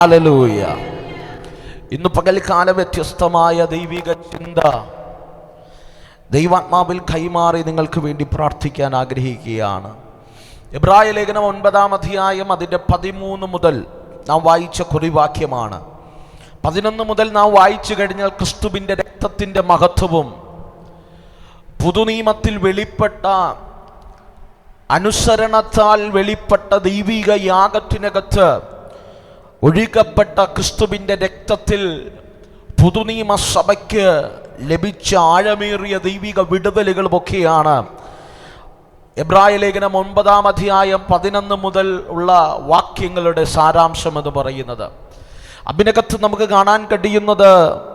Hallelujah. ഇന്ന് പകൽക്കാല വ്യത്യസ്തമായ ദൈവിക ചിന്ത ദൈവാത്മാവിൽ കൈമാറി നിങ്ങൾക്ക് വേണ്ടി പ്രാർത്ഥിക്കാൻ ആഗ്രഹിക്കുകയാണ്. എബ്രായ ലേഖനം 9-ാം അധ്യായം അതിൻ്റെ 13 മുതൽ നാം വായിച്ച കുറിവാക്യമാണ്. 11 മുതൽ നാം വായിച്ചു കഴിഞ്ഞാൽ ക്രിസ്തുവിൻ്റെ രക്തത്തിൻ്റെ മഹത്വവും പുതുനിയമത്തിൽ വെളിപ്പെട്ട അനുസരണത്താൽ വെളിപ്പെട്ട ദൈവിക യാഗത്തിനകത്ത് ഒഴുകപ്പെട്ട ക്രിസ്തുവിൻ്റെ രക്തത്തിൽ പുതുനിയമ സഭയ്ക്ക് ലഭിച്ച ആഴമേറിയ ദൈവിക വിടുതലുകളുമൊക്കെയാണ് എബ്രായ ലേഖനം 9-ാം അധ്യായം 11 മുതൽ ഉള്ള വാക്യങ്ങളുടെ സാരാംശം എന്ന് പറയുന്നത്. അതിനകത്ത് നമുക്ക് കാണാൻ കഴിയുന്നത്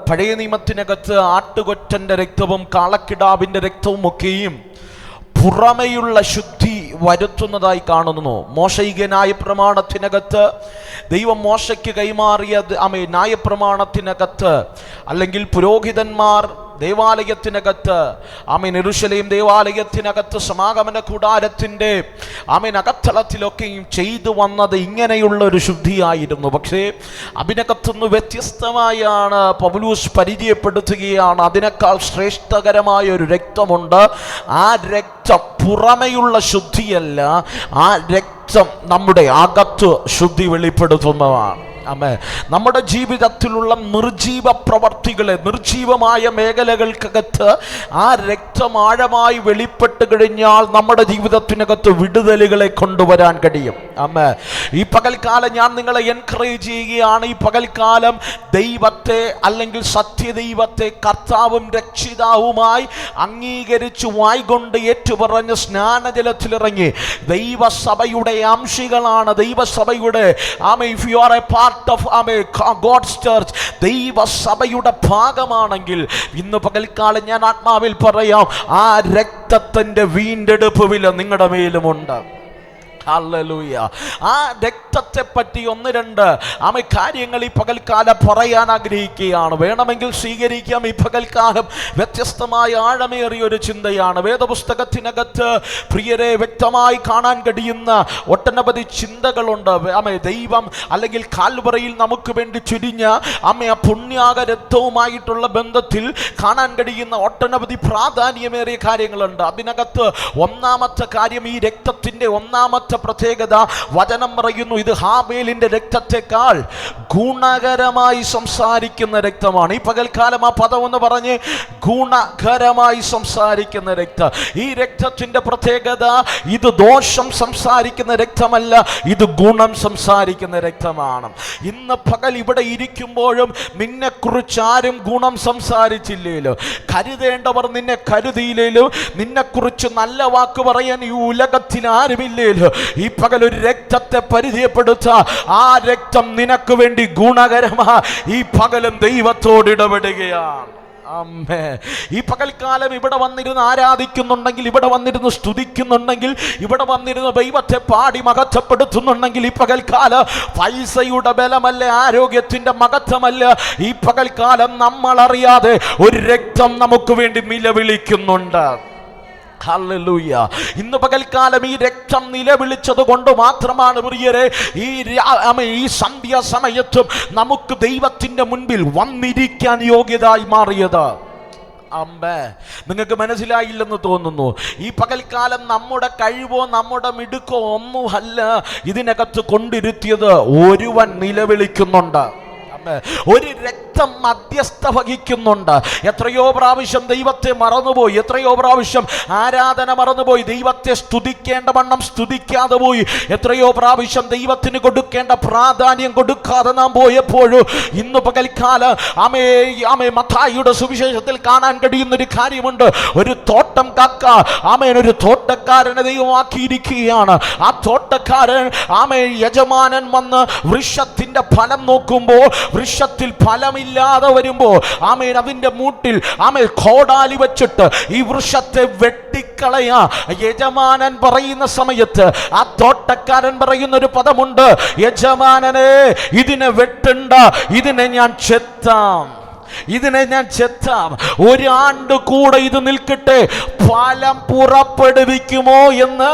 പഴയ നിയമത്തിനകത്ത് ആട്ടുകൊറ്റൻ്റെ രക്തവും കാളക്കിടാവിൻ്റെ രക്തവും ഒക്കെയും പുറമെയുള്ള ശുദ്ധി വരുത്തുന്നതായി കാണുന്നു. മോശയിക ന്യായപ്രമാണത്തിനകത്ത് ദൈവം മോശയ്ക്ക് കൈമാറിയ ന്യായപ്രമാണത്തിനകത്ത് അല്ലെങ്കിൽ പുരോഹിതന്മാർ ദേവാലയത്തിനകത്ത് യെരൂശലേം ദേവാലയത്തിനകത്ത് സമാഗമന കൂടാരത്തിൻ്റെ അകത്തളത്തിലൊക്കെയും ചെയ്തു വന്നത് ഇങ്ങനെയുള്ള ഒരു ശുദ്ധിയായിരുന്നു. പക്ഷേ അതിനകത്തുനിന്ന് വ്യത്യസ്തമായാണ് പൗലോസ് പരിചയപ്പെടുത്തുകയാണ്, അതിനേക്കാൾ ശ്രേഷ്ഠകരമായ ഒരു രക്തമുണ്ട്. ആ രക്തം പുറമെയുള്ള ശുദ്ധിയല്ല, ആ രക്തം നമ്മുടെ അകത്ത് ശുദ്ധി വെളിപ്പെടുത്തുന്നതാണ്. നമ്മുടെ ജീവിതത്തിലുള്ള നിർജീവ പ്രവർത്തികളെ, നിർജീവമായ മേഖലകൾക്കകത്ത് ആ രക്തം ആഴമായി വെളിപ്പെട്ട് കഴിഞ്ഞാൽ നമ്മുടെ ജീവിതത്തിനകത്ത് വിടുതലുകളെ കൊണ്ടുവരാൻ കഴിയും. ഈ പകൽക്കാലം ഞാൻ നിങ്ങളെ എൻകറേജ് ചെയ്യുകയാണ്. ഈ പകൽക്കാലം ദൈവത്തെ അല്ലെങ്കിൽ സത്യദൈവത്തെ കർത്താവും രക്ഷിതാവുമായി അംഗീകരിച്ച് വായ്കൊണ്ട് ഏറ്റുപറഞ്ഞ് സ്നാനജലത്തിലിറങ്ങി ദൈവസഭയുടെ അംശികളാണ്. ദൈവസഭയുടെ if you are a part of God's church, ദൈവസഭയുടെ ഭാഗമാണെങ്കിൽ ഇന്ന് പകൽക്കാലം ഞാൻ ആത്മാവിൽ പറയാം, ആ രക്തത്തിന്റെ വീണ്ടെടുപ്പ് വില നിങ്ങളുടെ മേലുമുണ്ട്. ഹല്ലേലൂയ. ആ രക്തത്തെ പറ്റി 1-2 കാര്യങ്ങൾ ഈ പകൽക്കാലം പറയാൻ ആഗ്രഹിക്കുകയാണ്. വേണമെങ്കിൽ സ്വീകരിക്കാം. ഈ പകൽക്കാലം വ്യത്യസ്തമായ ആഴമേറിയ ഒരു ചിന്തയാണ്. വേദപുസ്തകത്തിനകത്ത് പ്രിയരെ വ്യക്തമായി കാണാൻ കഴിയുന്ന ഒട്ടനവധി ചിന്തകളുണ്ട്. ദൈവം അല്ലെങ്കിൽ കാൽവറിയിൽ നമുക്ക് വേണ്ടി ചുരിഞ്ഞ ആ പുണ്യാക രക്തവുമായിട്ടുള്ള ബന്ധത്തിൽ കാണാൻ കഴിയുന്ന ഒട്ടനവധി പ്രാധാന്യമേറിയ കാര്യങ്ങളുണ്ട്. അതിനകത്ത് ഒന്നാമത്തെ കാര്യം, ഈ രക്തത്തിൻ്റെ ഒന്നാമത്തെ പ്രത്യേകത വചനം പറയുന്നു, ഇത് ഹാബേലിന്റെ രക്തത്തെക്കാൾ ഗുണകരമായി സംസാരിക്കുന്ന രക്തമാണ്. ഈ പകൽക്കാലം ആ പദം എന്ന് പറഞ്ഞ് ഗുണകരമായി സംസാരിക്കുന്ന രക്തം. ഈ രക്തത്തിന്റെ പ്രത്യേകത, ഇത് ദോഷം സംസാരിക്കുന്ന രക്തമല്ല, ഇത് ഗുണം സംസാരിക്കുന്ന രക്തമാണ്. ഇന്ന് പകൽ ഇവിടെ ഇരിക്കുമ്പോഴും നിന്നെക്കുറിച്ച് ആരും ഗുണം സംസാരിച്ചില്ലേലോ, കരുതേണ്ടവർ നിന്നെ കരുതിയില്ലേലോ, നിന്നെക്കുറിച്ച് നല്ല വാക്ക് പറയാൻ ഈ ഉലകത്തിൽ ആരുമില്ലേലോ, ഈ പകൽ ഒരു രക്തത്തെ പരിചയപ്പെടുത്ത ആ രക്തം നിനക്ക് വേണ്ടി ഗുണകരമാ. ഈ പകലും ദൈവത്തോട് ഇടപെടുകയാണ്. ഈ പകൽക്കാലം ഇവിടെ വന്നിരുന്ന് ആരാധിക്കുന്നുണ്ടെങ്കിൽ, ഇവിടെ വന്നിരുന്ന് സ്തുതിക്കുന്നുണ്ടെങ്കിൽ, ഇവിടെ വന്നിരുന്ന് ദൈവത്തെ പാടി മഹത്വപ്പെടുത്തുന്നുണ്ടെങ്കിൽ, ഈ പകൽക്കാലം പൈസയുടെ ബലമല്ല, ആരോഗ്യത്തിന്റെ മഹത്വമല്ല, ഈ പകൽക്കാലം നമ്മൾ അറിയാതെ ഒരു രക്തം നമുക്ക് വേണ്ടി നിലവിളിക്കുന്നുണ്ട്. ഹല്ലേലൂയ. ഇന്ന് പകൽക്കാലം ഈ രക്തം നിലവിളിച്ചത് കൊണ്ട് മാത്രമാണ് പ്രിയരെ ഈ സന്ധ്യ സമയത്തും നമുക്ക് ദൈവത്തിന്റെ മുൻപിൽ വന്നിരിക്കാൻ യോഗ്യതായി മാറിയത്. നിങ്ങൾക്ക് മനസ്സിലായില്ലെന്ന് തോന്നുന്നു. ഈ പകൽക്കാലം നമ്മുടെ കഴിവോ നമ്മുടെ മിടുക്കോ ഒന്നുമല്ല ഇതിനകത്ത് കൊണ്ടിരുത്തിയത്. ഒരുവൻ നിലവിളിക്കുന്നുണ്ട്, ഒരു രക്തം മധ്യസ്ഥ വഹിക്കുന്നുണ്ട്. എത്രയോ പ്രാവശ്യം ദൈവത്തെ മറന്നുപോയി, എത്രയോ പ്രാവശ്യം ആരാധന മറന്നുപോയി, ദൈവത്തെ സ്തുതിക്കേണ്ട വണ്ണം സ്തുതിക്കാതെ പോയി, എത്രയോ പ്രാവശ്യം ദൈവത്തിന് കൊടുക്കേണ്ട പ്രാധാന്യം കൊടുക്കാതെ നാം പോയപ്പോഴും ഇന്ന് പകൽക്കാലം മത്തായിയുടെ സുവിശേഷത്തിൽ കാണാൻ കഴിയുന്ന ഒരു കാര്യമുണ്ട്. ഒരു തോട്ടം കാക്ക ഒരു തോട്ടക്കാരനെ ദൈവമാക്കിയിരിക്കുകയാണ്. ആ തോട്ടക്കാരൻ യജമാനൻ വന്ന് വൃക്ഷത്തിന്റെ ഫലം നോക്കുമ്പോൾ, വൃക്ഷത്തിൽ ഫലമില്ലാതെ വരുമ്പോൾ അതിന്റെ മൂട്ടിൽ കോടാലി വെച്ചിട്ട് ഈ വൃക്ഷത്തെ വെട്ടിക്കളയാ യജമാനൻ പറയുന്ന സമയത്ത് ആ തോട്ടക്കാരൻ പറയുന്ന ഒരു പദമുണ്ട്, യജമാനനെ ഇതിനെ വെട്ടണ്ട, ഇതിനെ ഞാൻ ചെത്താം. ഇതിനെ ഞാൻ ചെത്താം, ഒരാണ്ട് കൂടെ ഇത് നിൽക്കട്ടെ, ഫലം പുറപ്പെടുവിക്കുമോ എന്ന്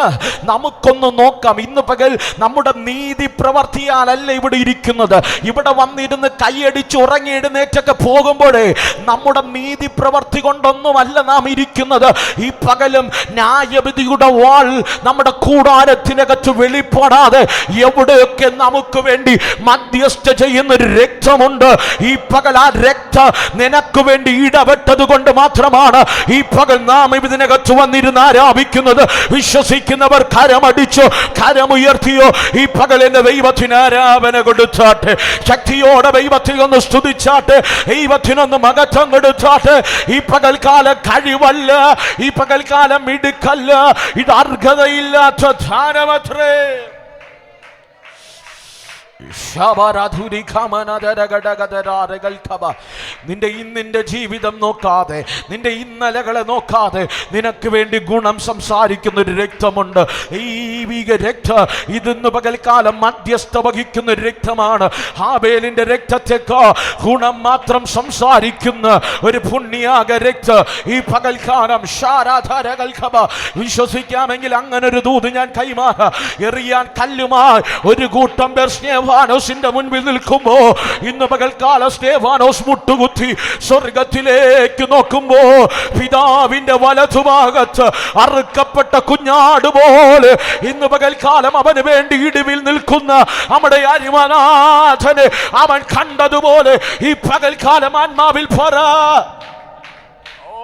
നമുക്കൊന്ന് നോക്കാം. ഇന്ന് പകൽ നമ്മുടെ നീതി പ്രവർത്തിയാലല്ല ഇവിടെ ഇരിക്കുന്നത്. ഇവിടെ വന്നിരുന്ന് കൈയടിച്ച് ഉറങ്ങി എഴുന്നേറ്റൊക്കെ പോകുമ്പോഴേ നമ്മുടെ നീതി പ്രവർത്തി കൊണ്ടൊന്നുമല്ല നാം ഇരിക്കുന്നത്. ഈ പകലും ന്യായവിധിയുടെ വാൾ നമ്മുടെ കൂടാരത്തിനകത്ത് വെളിപ്പെടാതെ എവിടെയൊക്കെ നമുക്ക് വേണ്ടി മധ്യസ്ഥ ചെയ്യുന്നൊരു രക്തമുണ്ട്. ഈ പകൽ ആ രക്തം നിനക്ക് വേണ്ടി ഇടപെട്ടത് കൊണ്ട് മാത്രമാണ് ഈ പകൽ നാം ഇതിനകത്ത് വന്നിരുന്ന് ആരാധിക്കുന്നത്. വിശ്വസിക്കുന്നവർ കരമടിച്ചോ, കരമുയർത്തിയോ ഈ പകൽ എന്റെ ദൈവത്തിന് ആരാധന കൊടുത്താട്ടെ. ശക്തിയോടെ ദൈവത്തിൽ ഒന്ന് സ്തുതിച്ചാട്ടെ, ദൈവത്തിനൊന്ന് മഹത്വം കൊടുത്താട്ടെ. ഈ പകൽക്കാലം കഴിവല്ല, ഈ പകൽക്കാലം മിടുക്കല്ല, ഇത് അർഹതയില്ലാത്ത ധാനമത്രേ. നിന്റെ ഇന്നിന്റെ ജീവിതം നോക്കാതെ, നിന്റെ ഇന്നലകളെ നോക്കാതെ നിനക്ക് വേണ്ടി ഗുണം സംസാരിക്കുന്ന ഒരു രക്തമുണ്ട്. ദൈവിക രക്തം ഇതിന്ന് പകൽക്കാലം മധ്യസ്ഥ വഹിക്കുന്ന ഒരു രക്തമാണ്. ഹാബേലിന്റെ രക്തത്തേക്ക് ഗുണം മാത്രം സംസാരിക്കുന്ന ഒരു പുണ്യാക രക്തം ഈ പകൽക്കാലം വിശ്വസിക്കാമെങ്കിൽ അങ്ങനെ ഒരു ദൂത് ഞാൻ കൈമാറാം. എറിയാൻ കല്ലുമായി ഒരു കൂട്ടം പേർ സ്തേഫാനോസിന്റെ മുൻപിൽ നിൽക്കുമ്പോ ഇന്ന് പകൽക്കാലം സ്തേഫാനോസ് മുട്ടുകുത്തി സ്വർഗത്തിലേക്ക് നോക്കുമ്പോ പിതാവിന്റെ വലതുഭാഗത്ത് അറുക്കപ്പെട്ട കുഞ്ഞാട് പോലെ ഇന്ന് പകൽക്കാലം അവന് വേണ്ടി ഇടിവിൽ നിൽക്കുന്ന നമ്മുടെ അരിമനാഥനെ അവൻ കണ്ടതുപോലെ ഈ പകൽക്കാലം ആത്മാവിൽ പറ. ഓ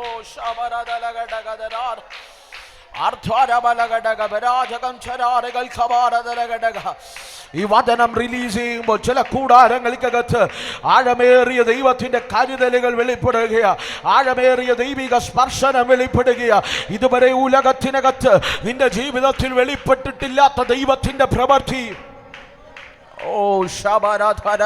ഈ വചനം റിലീസ് ചെയ്യുമ്പോൾ ചില കൂടാരങ്ങൾക്കകത്ത് ആഴമേറിയ ദൈവത്തിന്റെ കരുതലുകൾ വെളിപ്പെടുകയാ, ആഴമേറിയ ദൈവിക സ്പർശനം വെളിപ്പെടുകയാ. ഇതുവരെ ഉലകത്തിനകത്ത് നിന്റെ ജീവിതത്തിൽ വെളിപ്പെട്ടിട്ടില്ലാത്ത ദൈവത്തിന്റെ പ്രവൃത്തി. ഓ ശബരാധന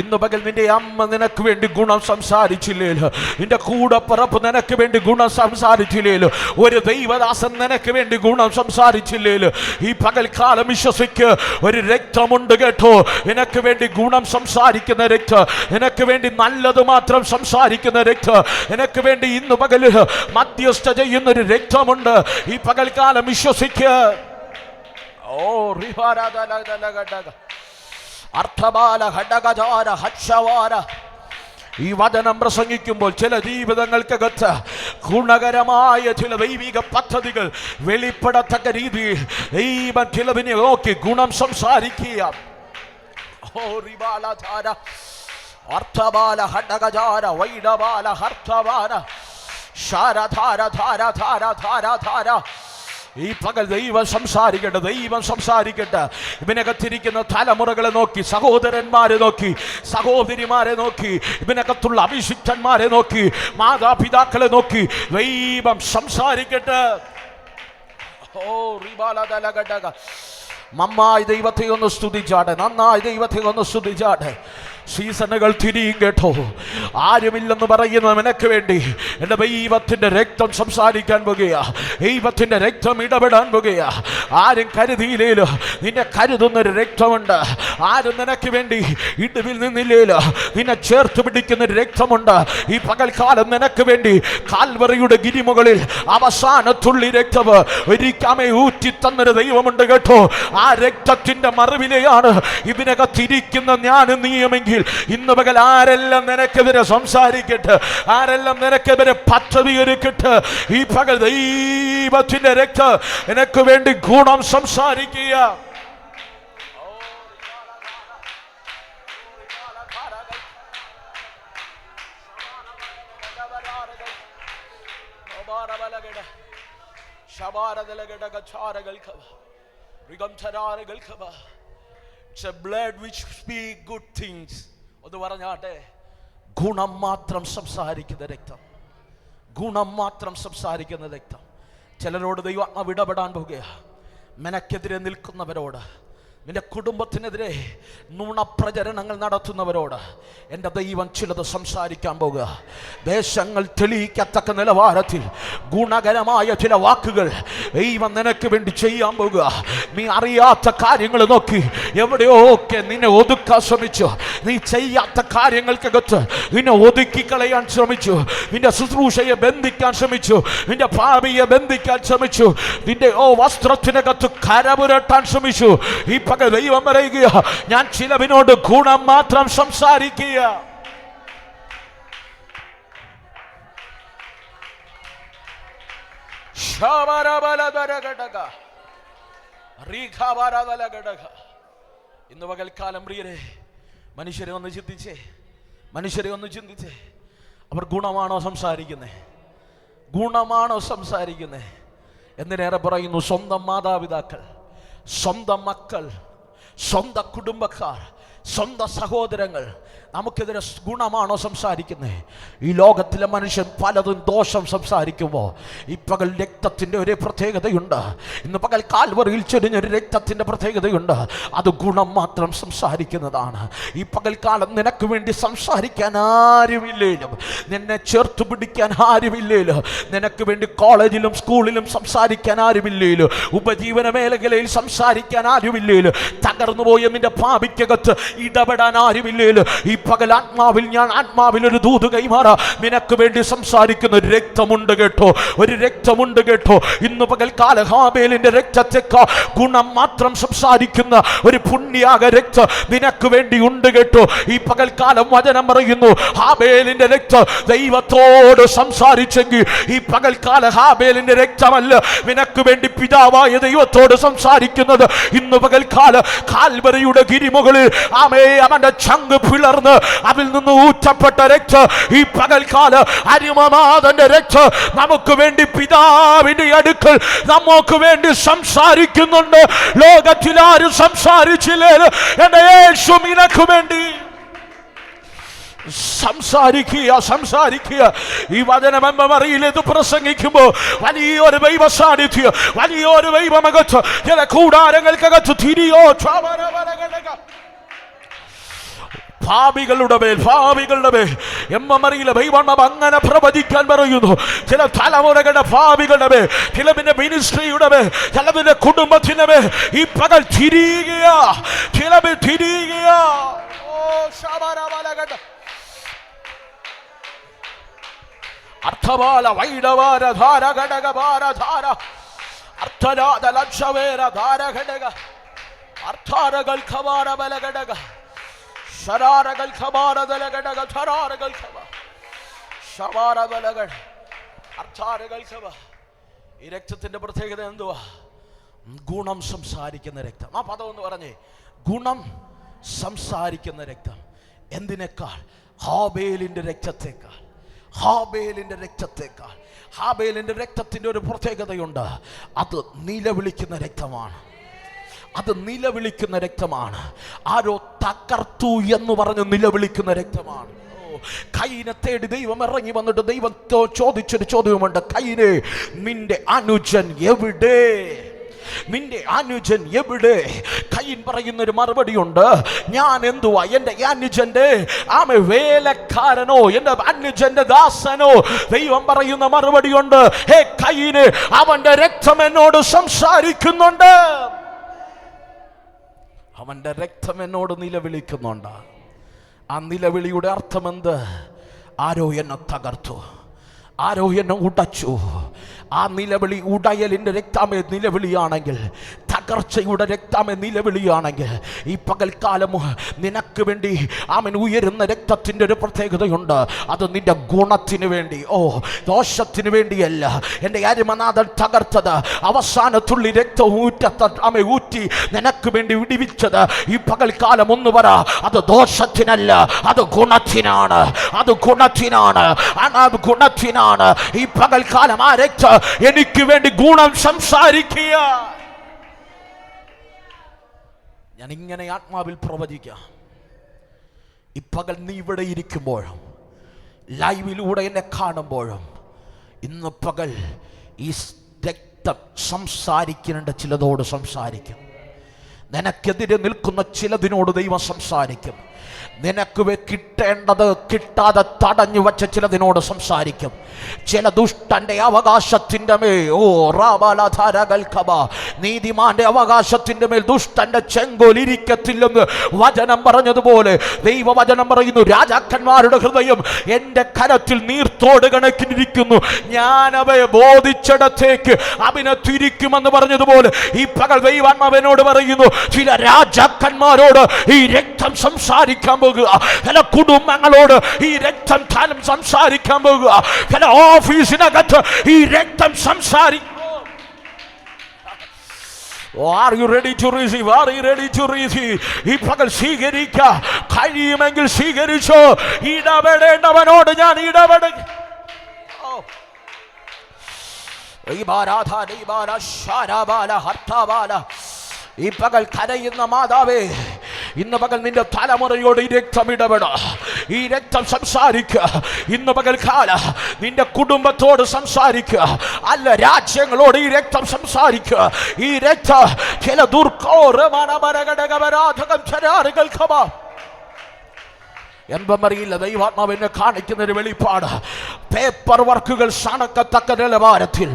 ഇന്ന് പകൽ നിന്റെ അമ്മ നിനക്ക് വേണ്ടി ഗുണം സംസാരിച്ചില്ലേലോ, നിന്റെ കൂടപ്പിറപ്പ് നിനക്ക് വേണ്ടി ഗുണം സംസാരിച്ചില്ലേലോ, ഒരു ദൈവദാസൻ നിനക്ക് വേണ്ടി ഗുണം സംസാരിച്ചില്ലേലോ, ഈ പകൽക്കാലം വിശ്വസിക്ക് ഒരു രക്തമുണ്ട് കേട്ടോ. നിനക്ക് വേണ്ടി ഗുണം സംസാരിക്കുന്ന രക്തം, നിനക്ക് വേണ്ടി നല്ലത് മാത്രം സംസാരിക്കുന്ന രക്തം, നിനക്ക് വേണ്ടി ഇന്ന് പകൽ മധ്യസ്ഥ ചെയ്യുന്നൊരു രക്തമുണ്ട്. ഈ പകൽക്കാലം വിശ്വസിക്ക്. ഓ ഈ വചനം പ്രസംഗിക്കുമ്പോൾ ചില ജീവിതങ്ങൾക്കകത്ത് ഗുണകരമായ ചില ദൈവിക പദ്ധതികൾ വെളിപ്പെടത്തക്ക രീതിയിൽ ദൈവം ചിലതിനെ നോക്കി ഗുണം സംസാരിക്കുക. ഓ റിബാലധാര അർത്ഥബാല ഹഡഗജാര വൈഡബാല ഹർത്ഥബാല ശാരധാര ധാര ധാര ധാര ധാര. ഈ പകൽ ദൈവം സംസാരിക്കട്ടെ, ദൈവം സംസാരിക്കട്ടെ. ഇവനകത്തിരിക്കുന്ന തലമുറകളെ നോക്കി, സഹോദരന്മാരെ നോക്കി, സഹോദരിമാരെ നോക്കി, ഇവനകത്തുള്ള അഭിഷിക്തന്മാരെ നോക്കി, മാതാപിതാക്കളെ നോക്കി ദൈവം സംസാരിക്കട്ടെ. ഓ റിബാലദലഗഡഗ. നന്നായി ദൈവത്തെ ഒന്ന് സ്തുതിച്ചാട്ടെ, നന്നായി ദൈവത്തെ ഒന്ന് സ്തുതിച്ചാട്ടെ. സീസണുകൾ തിരിയും കേട്ടോ. ആരുമില്ലെന്ന് പറയുന്ന നിനക്ക് വേണ്ടി എൻ്റെ ദൈവത്തിൻ്റെ രക്തം സംസാരിക്കാൻ പോകുകയാ, ദൈവത്തിൻ്റെ രക്തം ഇടപെടാൻ പോകുകയാ. ആരും കരുതിയില്ലേലോ നിന്നെ കരുതുന്നൊരു രക്തമുണ്ട്. ആരും നിനക്ക് വേണ്ടി ഇടിവിൽ നിന്നില്ലേലോ നിന്നെ ചേർത്ത് പിടിക്കുന്നൊരു രക്തമുണ്ട്. ഈ പകൽക്കാലം നിനക്ക് വേണ്ടി കാൽവറിയുടെ ഗിരിമുകളിൽ അവസാനത്തുള്ളി രക്തം ഒരിക്കമേ ഊറ്റി തന്നൊരു ദൈവമുണ്ട് കേട്ടോ. ആ രക്തത്തിൻ്റെ മറവിലെയാണ് ഇതിനകത്തിരിക്കുന്ന ഞാനും നീയുമെങ്കിൽ ഇന്ന് പകൽ ആരെല്ലാം നിനക്കെതിരെ സംസാരിക്കട്ടെ, ആരെല്ലാം നിനക്കെതിരെ പദ്ധതി ഒരുക്കട്ടെ, ഈ പകൽ ദൈവത്തിന്റെ രക്തം നിനക്ക് വേണ്ടി ഗുണം സംസാരിക്കുക. It's a blood which speaks good things. ഒന്ന് പറഞ്ഞാട്ടെ, ഗുണം മാത്രം സംസാരിക്കുന്ന രക്തം, ഗുണം മാത്രം സംസാരിക്കുന്ന രക്തം. ചിലരോട് ദൈവം ഇടപെടാൻ പോകുകയാ. മെനക്കെതിരെ നിൽക്കുന്നവരോട്, നിന്റെ കുടുംബത്തിനെതിരെ നുണപ്രചരണങ്ങൾ നടത്തുന്നവരോട് എൻ്റെ ദൈവം ചിലത് സംസാരിക്കാൻ പോകുക. ദേശങ്ങൾ തെളിയിക്കത്തക്ക നിലവാരത്തിൽ ഗുണകരമായ ചില വാക്കുകൾ ദൈവം നിനക്ക് വേണ്ടി ചെയ്യാൻ പോകുക. നീ അറിയാത്ത കാര്യങ്ങൾ നോക്കി എവിടെയൊക്കെ നിന്നെ ഒതുക്കാൻ ശ്രമിച്ചു. നീ ചെയ്യാത്ത കാര്യങ്ങൾക്കകത്ത് നിന്നെ ഒതുക്കിക്കളയാൻ ശ്രമിച്ചു. നിന്റെ ശുശ്രൂഷയെ ബന്ധിക്കാൻ ശ്രമിച്ചു. നിന്റെ ഭാവിയെ ബന്ധിക്കാൻ ശ്രമിച്ചു. നിന്റെ വസ്ത്രത്തിനകത്ത് കരപുരട്ടാൻ ശ്രമിച്ചു. ഈ പകൽ ദൈവം പറയുക, ഞാൻ ചിലവിനോട് ഗുണം മാത്രം സംസാരിക്കുക. ഇന്ന് പകൽക്കാലം പ്രിയരെ, മനുഷ്യരെ ഒന്ന് ചിന്തിച്ചേ. അവർ ഗുണമാണോ സംസാരിക്കുന്നത്? ഗുണമാണോ സംസാരിക്കുന്നത്? എന്തിനേറെ പറയുന്നു, സ്വന്തം മാതാപിതാക്കൾ, സ്വന്തം മക്കൾ, സ്വന്തം കുടുംബക്കാർ, സ്വന്തം സഹോദരങ്ങൾ നമുക്കെതിരെ ഗുണമാണോ സംസാരിക്കുന്നത്? ഈ ലോകത്തിലെ മനുഷ്യൻ പലതും ദോഷം സംസാരിക്കുമ്പോൾ ഈ പകൽ രക്തത്തിൻ്റെ ഒരു പ്രത്യേകതയുണ്ട്. ഇന്ന് പകൽ കാൽവറിയിൽ ചൊരിഞ്ഞൊരു രക്തത്തിൻ്റെ പ്രത്യേകതയുണ്ട്. അത് ഗുണം മാത്രം സംസാരിക്കുന്നതാണ്. ഈ പകൽക്കാലം നിനക്ക് വേണ്ടി സംസാരിക്കാൻ ആരുമില്ലേലും, നിന്നെ ചേർത്ത് പിടിക്കാൻ ആരുമില്ലേലും, നിനക്ക് വേണ്ടി കോളേജിലും സ്കൂളിലും സംസാരിക്കാൻ ആരുമില്ലേലും, ഉപജീവന മേഖലയിൽ സംസാരിക്കാൻ ആരുമില്ലേലും, തകർന്നുപോയ നിന്റെ ഭാവിക്കകത്ത് ഇടപെടാൻ ആരുമില്ലേലും, ഈ പകൽ ആത്മാവിൽ ഒരു ദൂത് കൈമാറാ. നിനക്ക് വേണ്ടി സംസാരിക്കുന്ന ഒരു രക്തമുണ്ട് കേട്ടോ, ഒരു രക്തമുണ്ട് കേട്ടോ. ഇന്ന് പകൽക്കാല ഹാബേലിന്റെ രക്തത്തേക്കാൾ ഗുണം മാത്രം സംസാരിക്കുന്ന ഒരു പുണ്യാക രക്തം നിനക്ക് വേണ്ടി ഉണ്ട് കേട്ടോ. ഈ പകൽക്കാലം വചനം പറയുന്നു, ഹാബേലിന്റെ രക്തം ദൈവത്തോട് സംസാരിച്ചെങ്കിൽ ഈ പകൽക്കാല ഹാബേലിന്റെ രക്തമല്ല നിനക്ക് വേണ്ടി പിതാവായ ദൈവത്തോട് സംസാരിക്കുന്നത്. ഇന്ന് പകൽക്കാല കാൽവരിയുടെ ഗിരിമുകളിൽ അവന്റെ ചങ്ക് പിളർന്ന് അതിൽ നിന്ന് ഊറ്റപ്പെട്ട രക്തം, ഈ പകൽക്കാല അരിമനാഥന്റെ രക്തം നമുക്ക് വേണ്ടി പിതാവിന്റെ അടുക്കൽ നമുക്ക് വേണ്ടി സംസാരിക്കുന്നുണ്ട്. ലോകത്തിൽ ആരും സംസാരിച്ചില്ലേ, എന്റെ യേശു നിനക്ക് വേണ്ടി സംസാരിക്കുക. ഈ വചനമെന്നും അറിയില്ല, ഇത് പ്രസംഗിക്കുമ്പോൾ വലിയൊരു ദൈവ സാന്നിധ്യം, വലിയൊരു ദൈവമകത്ത് ചില കൂടാരങ്ങൾക്കകത്ത് തിരിയോ ഭാവികളുടെ മേൽ എമ്മറിയില്ല ദൈവം അങ്ങനെ പ്രവചിക്കാൻ പറയുന്നു. ചില തലമുറകളുടെ ഭാവികളുടെ മേൽ, ചിലതിന്റെ മിനിസ്ട്രിയുടെ മേൽ, ചിലതിന്റെ കുടുംബത്തിന്റെ മേൽ ഈ പകൽ തിരിയുക. അർത്ഥവാല വൈഡവാര ധാര ഘടക ഭാര ധാര അർത്ഥരാധ ലക്ഷവേര ധാര ഘടക അർത്ഥാരകൾ ഖവാര ബല ഘടക ശരാരകൾ ഖബാര ദല ഘടക ധരാരകൾ ഖബ ശവാര ബല ഘട അർത്ഥാരകൾ ഖബ. ഈ രക്തത്തിന്റെ പ്രത്യേകത എന്തുവാ? ഗുണം സംസാരിക്കുന്ന രക്തം. ആ പദം എന്ന് പറഞ്ഞേ, ഗുണം സംസാരിക്കുന്ന രക്തം. എന്തിനേക്കാൾ? ഹാബേലിന്റെ രക്തത്തേക്കാൾ. ഹാബേലിന്റെ രക്തത്തിന്റെ ഒരു പ്രത്യേകതയുണ്ട്. അത് നിലവിളിക്കുന്ന രക്തമാണ്. ആരോ തകർത്തു എന്ന് പറഞ്ഞ് നിലവിളിക്കുന്ന രക്തമാണ്. കൈനെ തേടി ദൈവം ഇറങ്ങി വന്നിട്ട് ദൈവം ചോദിച്ചൊരു ചോദ്യമുണ്ട്, കൈനെ നിന്റെ അനുജൻ എവിടെ? കയ്യൻ പറയുന്നൊരു മറുപടിയുണ്ട്, ഞാൻ എന്തുവാ എന്റെ അനുജന്റെ വേലക്കാരനോ, എന്റെ അനുജന്റെ ദാസനോ? ദൈവം പറയുന്ന മറുപടിയുണ്ട്, ഹേ കയ്യന്, അവന്റെ രക്തം എന്നോട് സംസാരിക്കുന്നുണ്ട്. അവന്റെ രക്തം എന്നോട് നിലവിളിക്കുന്നുണ്ട്. ആ നിലവിളിയുടെ അർത്ഥമെന്ത്? ആരോ എന്നെ തകർത്തു, ആരോ എന്നെ ഉടച്ചു. ആ നിലവിളി ഉടയലിന്റെ രക്തമേ നിലവിളിയാണെങ്കിൽ, തകർച്ചയുടെ രക്തമേ നിലവിളിയാണെങ്കിൽ, ഈ പകൽക്കാലം നിനക്ക് വേണ്ടി ഉയരുന്ന രക്തത്തിൻ്റെ ഒരു പ്രത്യേകതയുണ്ട്. അത് നിന്റെ ഗുണത്തിന് വേണ്ടി, ദോഷത്തിന് വേണ്ടിയല്ല. എൻ്റെ അരിമനാഥൻ തകർത്തത്, അവസാനത്തുള്ളി രക്തം ഊറ്റി നിനക്ക് വേണ്ടി വിടിവിച്ചത്, ഈ പകൽക്കാലം ഒന്ന് പറ, അത് ദോഷത്തിനല്ല, അത് ഗുണത്തിനാണ്. ഈ പകൽക്കാലം ആ രക്തം എനിക്ക് വേണ്ടി ഗുണം സംസാരിക്കുക. ഞാൻ ഇങ്ങനെ ആത്മാവിൽ പ്രവചിക്കാം. ഈ പകൽ നീ ഇവിടെ ഇരിക്കുമ്പോഴും ലൈവിലൂടെ എന്നെ കാണുമ്പോഴും ഇന്ന് പകൽ ഈ രക്തം സംസാരിക്കേണ്ട ചിലതോട് സംസാരിക്കും. നിനക്കെതിരെ നിൽക്കുന്ന ചിലതിനോട് ദൈവം സംസാരിക്കും. നിനക്ക് കിട്ടേണ്ടത് കിട്ടാതെ തടഞ്ഞു വച്ച ചിലതിനോട് സംസാരിക്കും. ചില ദുഷ്ടന്റെ അവകാശത്തിന്റെ മേൽ നീതിമാന്റെ അവകാശത്തിന്റെ മേൽ ദുഷ്ടന്റെ ചെങ്കോലിരിക്കത്തില്ലെന്ന് വചനം പറഞ്ഞതുപോലെ ദൈവവചനം പറയുന്നു, രാജാക്കന്മാരുടെ ഹൃദയം എൻ്റെ കരത്തിൽ നീർത്തോട് കണക്കിനിരിക്കുന്നു, ഞാൻ അവയെ ബോധിച്ചിടത്തേക്ക് അവനെ തിരിക്കുമെന്ന് പറഞ്ഞതുപോലെ ഈ പകൽ ദൈവാത്മാവിനോട് പറയുന്നു, ചില രാജാക്കന്മാരോട് ഈ രക്തം സംസാരിക്കാൻ പോകുക, ചില കുടുംബങ്ങളോട് ഈ രക്തം കാലം സംസാരിക്കാൻ പോകുക, ചില ഓഫീസിനകത്ത് ഈ രക്തം സംസാരിക്കും. Are you ready to receive? Are you ready to receive? ഈ പകൽ സ്വീകരിക്കുക. കഴിയുമെങ്കിൽ സ്വീകരിച്ചോ. ഇടപെടേണ്ടവനോട് ഞാൻ ഇടപെടും. ഈ പകൽ കരയുന്ന മാതാവേ, ഇന്ന് പകൽ നിന്റെ തലമുറയോട് ഈ രക്തം ഇടപെടുക, ഈ രക്തം സംസാരിക്കുക. ഇന്ന് പകൽ കാല നിന്റെ കുടുംബത്തോട് സംസാരിക്കുക, അല്ല രാജ്യങ്ങളോട് ഈ രക്തം സംസാരിക്കുക. ഈ രക്തം ചില എന്തെന്നറിയില്ല, ദൈവാത്മാവിനെ കാണിക്കുന്നൊരു വെളിപ്പാട്. പേപ്പർ വർക്കുകൾ സണക്കത്തക്ക നിലവാരത്തിൽ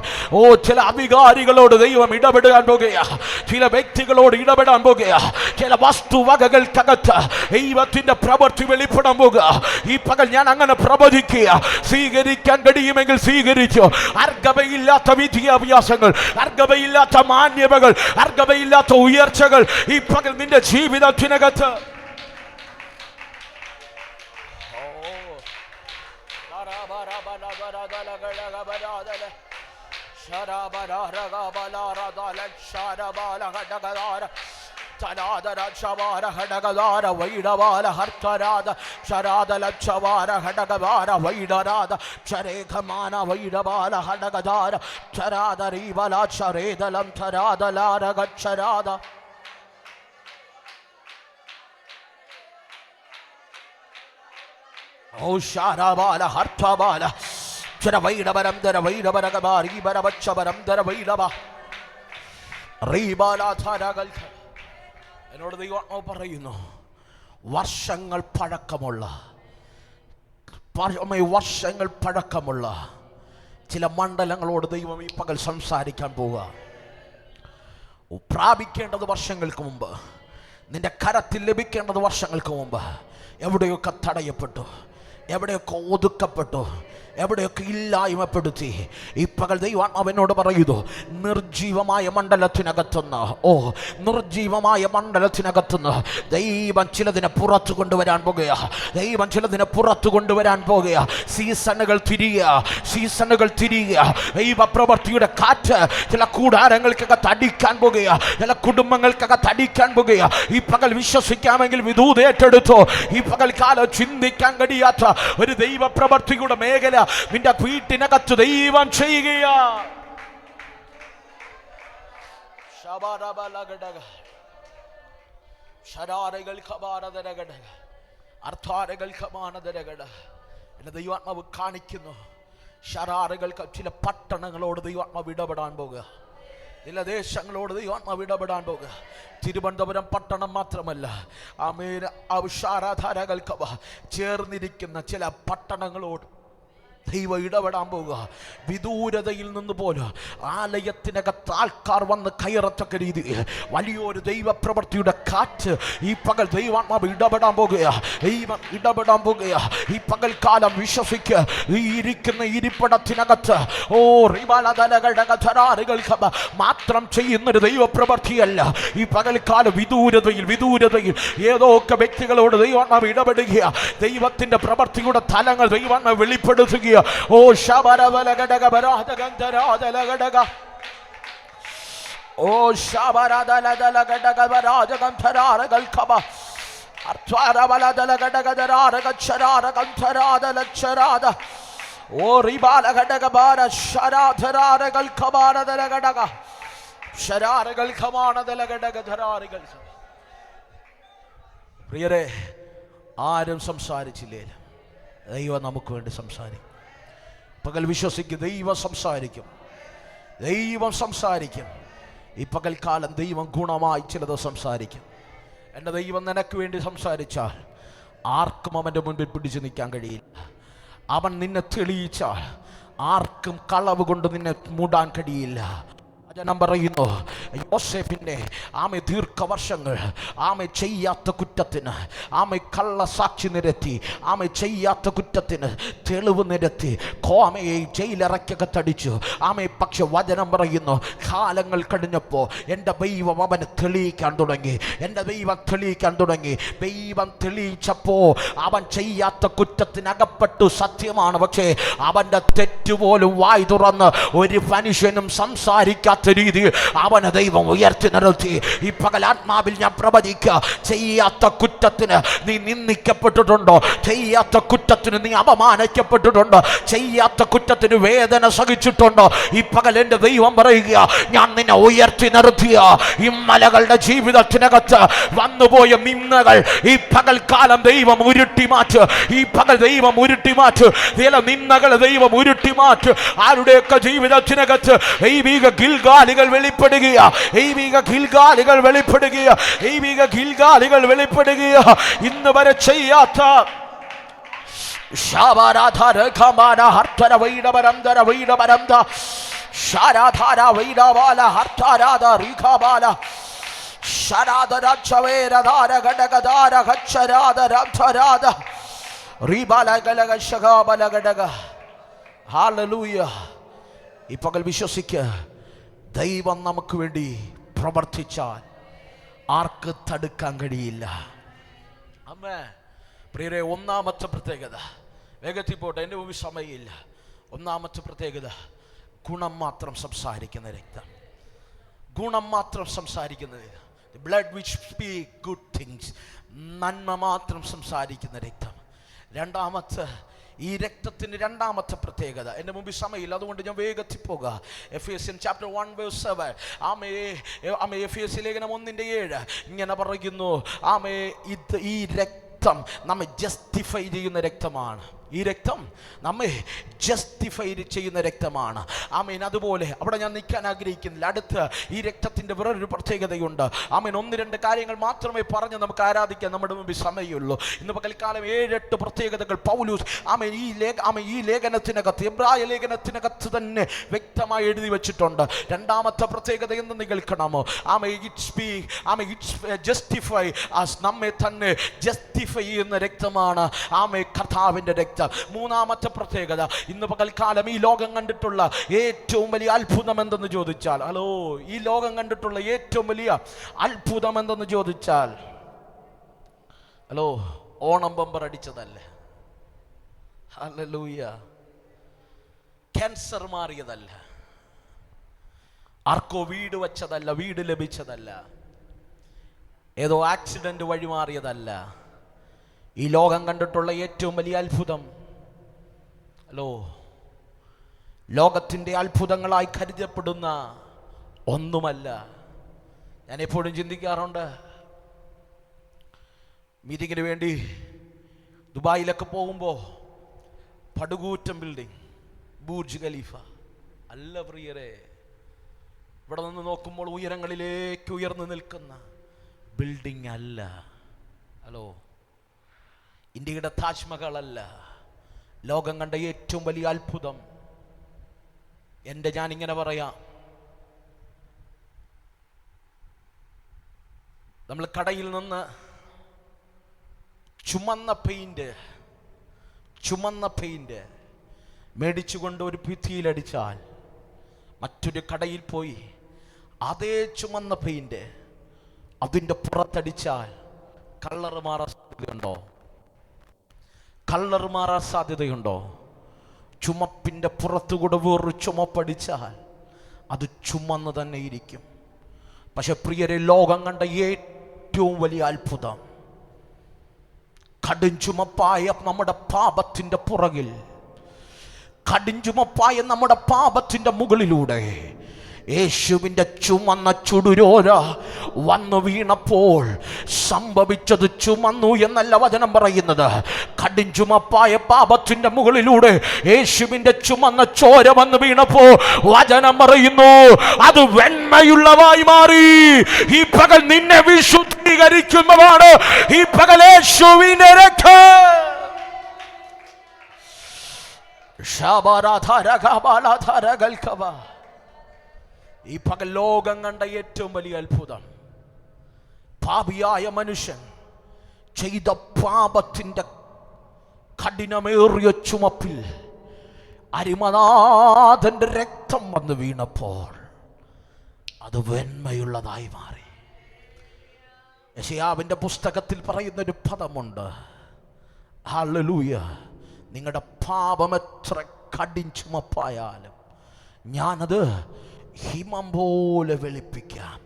ചില അധികാരികളോട് ദൈവം ഇടപെടാൻ പോകുക, ചില വ്യക്തികളോട് ഇടപെടാൻ പോകുക, ചില വസ്തുവകകൾക്കകത്ത് ദൈവത്തിന്റെ പ്രവൃത്തി വെളിപ്പെടാൻ പോകുക. ഈ പകൽ ഞാൻ അങ്ങനെ പ്രവചിക്കുക. സ്വീകരിക്കാൻ കഴിയുമെങ്കിൽ സ്വീകരിച്ചു. അർഹതയില്ലാത്ത വിദ്യാഭ്യാസങ്ങൾ, അർഹതയില്ലാത്ത മാന്യതകൾ, അർഹതയില്ലാത്ത ഉയർച്ചകൾ ഈ പകൽ നിന്റെ ജീവിതത്തിനകത്ത് എന്നോട് ദൈവം പറയുന്നു, വർഷങ്ങൾ പഴക്കമുള്ള ചില മണ്ഡലങ്ങളോട് ദൈവം ഈ പകൽ സംസാരിക്കാൻ പോവുക. പ്രാപിക്കേണ്ടത് വർഷങ്ങൾക്ക് മുമ്പ്, നിന്റെ കരത്തിൽ ലഭിക്കേണ്ടത് വർഷങ്ങൾക്ക് മുമ്പ് എവിടെയൊക്കെ തടയപ്പെട്ടു, എവിടെയൊക്കെ ഒതുക്കപ്പെട്ടു, എവിടെയൊക്കെ ഇല്ലായ്മപ്പെടുത്തി ഈ പകൽ ദൈവം അവനോട് പറയുന്നു, നിർജീവമായ മണ്ഡലത്തിനകത്തുനിന്ന് നിർജീവമായ മണ്ഡലത്തിനകത്തുനിന്ന് ദൈവം ചിലതിനെ പുറത്തു കൊണ്ടുവരാൻ പോകുക. ദൈവം ചിലതിനെ പുറത്തു കൊണ്ടുവരാൻ പോകുക. സീസണുകൾ തിരിയുക. ദൈവപ്രവൃത്തിയുടെ കാറ്റ് ചില കൂടാരങ്ങൾക്കൊക്കെ തടിക്കാൻ പോകുക, ചില കുടുംബങ്ങൾക്കൊക്കെ തടിക്കാൻ പോകുക. ഈ പകൽ വിശ്വസിക്കാമെങ്കിൽ വിദൂത് ഏറ്റെടുത്തോ. ഈ പകൽ കാലം ചിന്തിക്കാൻ കഴിയാത്ത ഒരു ദൈവപ്രവൃത്തിയുടെ മേഖല നിന്റെ വീട്ടിനകത്ത് ദൈവം ചെയ്യുക. എന്റെ ദൈവാത്മാവ് കാണിക്കുന്നു, ശരാറുകൾക്ക് ചില പട്ടണങ്ങളോട് ദൈവാത്മാവ് ഇടപെടാൻ പോകുക, ചില ദേശങ്ങളോട് ദൈവാത്മാവ് ഇടപെടാൻ പോകുക. തിരുവനന്തപുരം പട്ടണം മാത്രമല്ല, ആരാധാരകൾക്ക് ചേർന്നിരിക്കുന്ന ചില പട്ടണങ്ങളോട് ദൈവം ഇടപെടാൻ പോകുക. വിദൂരതയിൽ നിന്ന് പോലും ആലയത്തിനകത്ത് ആൾക്കാർ വന്ന് കയറത്തക്ക രീതിയിൽ വലിയൊരു ദൈവപ്രവൃത്തിയുടെ കാറ്റ് ഈ പകൽ ദൈവാത്മാവ് ഇടപെടാൻ പോകുക. ദൈവം ഇടപെടാൻ പോകുക. ഈ പകൽക്കാലം വിശ്വസിക്കുക. ഈ ഇരിക്കുന്ന ഇരിപ്പിടത്തിനകത്ത് മാത്രം ചെയ്യുന്നൊരു ദൈവപ്രവൃത്തിയല്ല. ഈ പകൽക്കാലം വിദൂരതയിൽ ഏതോ ഒക്കെ വ്യക്തികളോട് ദൈവാത്മാവ് ഇടപെടുക. ദൈവത്തിന്റെ പ്രവൃത്തിയുടെ തലങ്ങൾ ദൈവാത്മാവ് വെളിപ്പെടുത്തുക. ഓ ശബരവലഘടക ബരാധഗന്ധരാധലഘടക ഓ ശബരദലദലഘടക ബരാധഗന്ധരാരഗൽഖബ അർത്വാരവലദലഘടകദരാരഗച്ഛരാരഗന്ധരാദലച്ഛരാദ ഓ റിബാലഘടക ബാര ശരാധരാരഗൽഖബാരദലഘടക ശരാരഗൽഖമാനദലഘടകധരാരഗൽ. പ്രിയരെ, ആരും സംസാരിച്ചില്ലേ? ദൈവം നമുക്ക് വേണ്ടി സംസാരിക്കും. പകൽ വിശ്വസിക്കും, ദൈവം സംസാരിക്കും. ഈ പകൽക്കാലം ദൈവം ഗുണമായി ചിലത് സംസാരിക്കും. എൻ്റെ ദൈവം നിനക്ക് വേണ്ടി സംസാരിച്ചാൽ ആർക്കും അവൻ്റെ മുൻപിൽ പിടിച്ചു നിൽക്കാൻ കഴിയില്ല. അവൻ നിന്നെ തെളിയിച്ചാൽ ആർക്കും കളവ് കൊണ്ട് നിന്നെ മൂടാൻ കഴിയില്ല. ഞാൻ പറയുന്നു, യോസേഫിൻ്റെ ദീർഘവർഷങ്ങൾ ചെയ്യാത്ത കുറ്റത്തിന് കള്ള സാക്ഷി നിരത്തി ചെയ്യാത്ത കുറ്റത്തിന് തെളിവ് നിരത്തി ജയിലിറക്കകത്തടിച്ചു. പക്ഷെ വചനം പറയുന്നു, കാലങ്ങൾ കഴിഞ്ഞപ്പോൾ എൻ്റെ ദൈവം അവനെ തെളിയിക്കാൻ തുടങ്ങി. എൻ്റെ ദൈവം തെളിയിക്കാൻ തുടങ്ങി. ദൈവം തെളിയിച്ചപ്പോൾ അവൻ ചെയ്യാത്ത കുറ്റത്തിനകപ്പെട്ടു. സത്യമാണ്. പക്ഷേ അവൻ്റെ തെറ്റുപോലും വായി തുറന്ന് ഒരു മനുഷ്യനും സംസാരിക്കാത്ത രീതി അവനെ ദൈവം ഉയർത്തി നിർത്തി. ഈ പകലാത്മാവിൽ ഞാൻ പ്രവചിക്കുക, ചെയ്യാത്ത കുറ്റത്തിന് നീ നിന്ദിക്കപ്പെട്ടിട്ടുണ്ടോ? ചെയ്യാത്ത കുറ്റത്തിന് നീ അപമാനിക്കപ്പെട്ടിട്ടുണ്ടോ? ചെയ്യാത്ത കുറ്റത്തിന് വേദന സഹിച്ചിട്ടുണ്ടോ? ഈ പകൽ എൻ്റെ ദൈവം പറയുക, ഞാൻ നിന്നെ ഉയർത്തി നിർത്തിയ ഈ മലകളുടെ ജീവിതത്തിനകത്ത് വന്നുപോയ നിന്ദകൾ ഈ പകൽക്കാലം ദൈവം ഉരുട്ടി മാറ്റ്. ഈ പകൽ ദൈവം ഉരുട്ടി മാറ്റ്. ചില നിന്ദകൾ ദൈവം ഉരുട്ടി മാറ്റ്. ആരുടെയൊക്കെ ജീവിതത്തിനകത്ത് ദൈവിക ഗിൽഗാലികൾ വെളിപ്പെടുകയാ. ദൈവിക ഗിൽഗാലികൾ വെളിപ്പെടുകയാ. ദൈവിക ഗിൽഗാലികൾ വെളിപ്പെടുകയാ. ഇന്ന് വരെ ചെയ്യാത്ത ശാബാരാധാര ഖമാന ഹർത്തര വൈഡബരന്തര വൈഡബരന്ത ശാരാധാര വൈഡബാല ഹർത്താരാധ റിഖബാല ശരാധര ചവേരധാര ഘടകധാര ഘച്ചരാധ രംധരാധ റിബാല ഗലഗ ശഗാബല ഘടക. ഹല്ലേലൂയ. ഈ പകൽ വിശ്വസിക്കുക, ദൈവം നമുക്ക് വേണ്ടി പ്രവർത്തിച്ചാൽ ആർക്ക് തടുക്കാൻ കഴിയില്ല. അമ്മേ പ്രിയരെ, ഒന്നാമത്തെ പ്രത്യേകത, വേഗത്തിൽ പോട്ടെ, എൻ്റെ മുമ്പിൽ സമയമില്ല. ഒന്നാമത്തെ പ്രത്യേകത, ഗുണം മാത്രം സംസാരിക്കുന്ന രക്തം. ഗുണം മാത്രം സംസാരിക്കുന്നത്, blood which speak good things, നന്മ മാത്രം സംസാരിക്കുന്ന രക്തം. രണ്ടാമത്തെ, ഈ രക്തത്തിന് രണ്ടാമത്തെ പ്രത്യേകത, എൻ്റെ മുമ്പിൽ സമയമില്ല, അതുകൊണ്ട് ഞാൻ വേഗത്തിൽ പോകാം. എഫേസ്യൻ ചാപ്റ്റർ 1:7 എഫേസ്യ ലേഖനം 1:7 ഇങ്ങനെ പറയുന്നു, ഈ രക്തം നമ്മെ ജസ്റ്റിഫൈ ചെയ്യുന്ന രക്തമാണ്. ഈ രക്തം നമ്മെ ജസ്റ്റിഫൈ ചെയ്യുന്ന രക്തമാണ്. അതുപോലെ അവിടെ ഞാൻ നിൽക്കാൻ ആഗ്രഹിക്കുന്നില്ല. അടുത്ത് ഈ രക്തത്തിൻ്റെ വേറൊരു പ്രത്യേകതയുണ്ട്. 1-2 കാര്യങ്ങൾ മാത്രമേ പറഞ്ഞ് നമുക്ക് ആരാധിക്കാൻ നമ്മുടെ മുമ്പിൽ സമയമുള്ളൂ. ഇന്ന് പകൽക്കാലം 7-8 പ്രത്യേകതകൾ പൗലോസ് ഈ ലേഖനത്തിനകത്ത്, എബ്രായ ലേഖനത്തിനകത്ത് തന്നെ വ്യക്തമായി എഴുതി വെച്ചിട്ടുണ്ട്. രണ്ടാമത്തെ പ്രത്യേകത എന്ന് കേൾക്കണമോ? ജസ്റ്റിഫൈ, നമ്മെ തന്നെ ജസ്റ്റിഫൈ ചെയ്യുന്ന രക്തമാണ് കർത്താവിൻ്റെ രക്തം. മൂന്നാമത്തെ പ്രത്യേകത, ഇന്ന് പകൽക്കാലം ഈ ലോകം കണ്ടിട്ടുള്ള ഏറ്റവും വലിയ അത്ഭുതം എന്തെന്ന് ചോദിച്ചാൽ, ഈ ലോകം കണ്ടിട്ടുള്ള ഏറ്റവും വലിയ അത്ഭുതം എന്തെന്ന് ചോദിച്ചാൽ, ഓണം ബമ്പർ അടിച്ചതല്ല. ഹല്ലേലൂയ. ക്യാൻസർ മാറിയതല്ല, ആർക്കോ വീട് വെച്ചതല്ല, വീട് ലഭിച്ചതല്ല, ഏതോ ആക്സിഡന്റ് വഴി മാറിയതല്ല. ഈ ലോകം കണ്ടിട്ടുള്ള ഏറ്റവും വലിയ അത്ഭുതം, ലോകത്തിൻ്റെ അത്ഭുതങ്ങളായി കരുതപ്പെടുന്ന ഒന്നുമല്ല. ഞാൻ എപ്പോഴും ചിന്തിക്കാറുണ്ട്, മീറ്റിങ്ങിന് വേണ്ടി ദുബായിലൊക്കെ പോകുമ്പോൾ പടുകൂറ്റൻ ബിൽഡിംഗ്, ബുർജ് ഖലീഫ അല്ല പ്രിയരെ, ഇവിടെ നിന്ന് നോക്കുമ്പോൾ ഉയരങ്ങളിലേക്ക് ഉയർന്നു നിൽക്കുന്ന ബിൽഡിംഗ് അല്ല. ഇന്ത്യയുടെ താജ്മഹൽ അല്ല. ലോകം കണ്ട ഏറ്റവും വലിയ അത്ഭുതം, ഞാനിങ്ങനെ പറയാം, നമ്മൾ കടയിൽ നിന്ന് ചുമന്ന പെയിന്റ് മേടിച്ചുകൊണ്ട് ഒരു ഭിത്തിയിലടിച്ചാൽ മറ്റൊരു കടയിൽ പോയി അതേ ചുമന്ന പെയിന്റ് അതിൻ്റെ പുറത്തടിച്ചാൽ കളറ് മാറാൻ സാധ്യതയുണ്ടോ? കളർ മാറാൻ സാധ്യതയുണ്ടോ? ചുമപ്പിൻ്റെ പുറത്തുകൂടെ വേറൊരു ചുമപ്പടിച്ചാൽ അത് ചുമന്ന് തന്നെ ഇരിക്കും. പക്ഷെ പ്രിയരെ, ലോകം കണ്ട ഏറ്റവും വലിയ അത്ഭുതം, കടുംചുമപ്പായ നമ്മുടെ പാപത്തിൻ്റെ പുറകിൽ, കടുംചുമപ്പായ നമ്മുടെ പാപത്തിൻ്റെ മുകളിലൂടെ യേശുവിൻ്റെ ചുമന്ന ചുടുരോര വന്നു വീണപ്പോൾ സംഭവിച്ചത് ചുമന്നു എന്നല്ല വചനം പറയുന്നത്. കടുംചുമപ്പായ പാപത്തിന്റെ മുകളിലൂടെ യേശുവിൻ്റെ ചുമന്ന ചോര വന്നു വീണപ്പോ വചനം പറയുന്നു അത് വെണ്മയുള്ളതായി മാറി. ഈ പകൽ നിന്നെ വിശുദ്ധീകരിക്കുന്നതാണ് ഈ പകൽ യേശുവിന്റെ രക്തം. ഈ പകൽ ലോകം കണ്ട ഏറ്റവും വലിയ അത്ഭുതം, പാപിയായ മനുഷ്യൻ ചെയ്ത പാപത്തിന്റെ കഠിനമേറിയ ചുമപ്പിൽ അരിമനാഥന്റെ രക്തം വന്ന് വീണപ്പോൾ അത് വെണ്മയുള്ളതായി മാറി. യെശയ്യാവിന്റെ പുസ്തകത്തിൽ പറയുന്നൊരു പദമുണ്ട്, ഹല്ലേലൂയ, നിങ്ങളുടെ പാപം എത്ര കഠിന ചുമപ്പായാലും ഞാനത് ഹിമം പോലെ വെളുപ്പിക്കാം.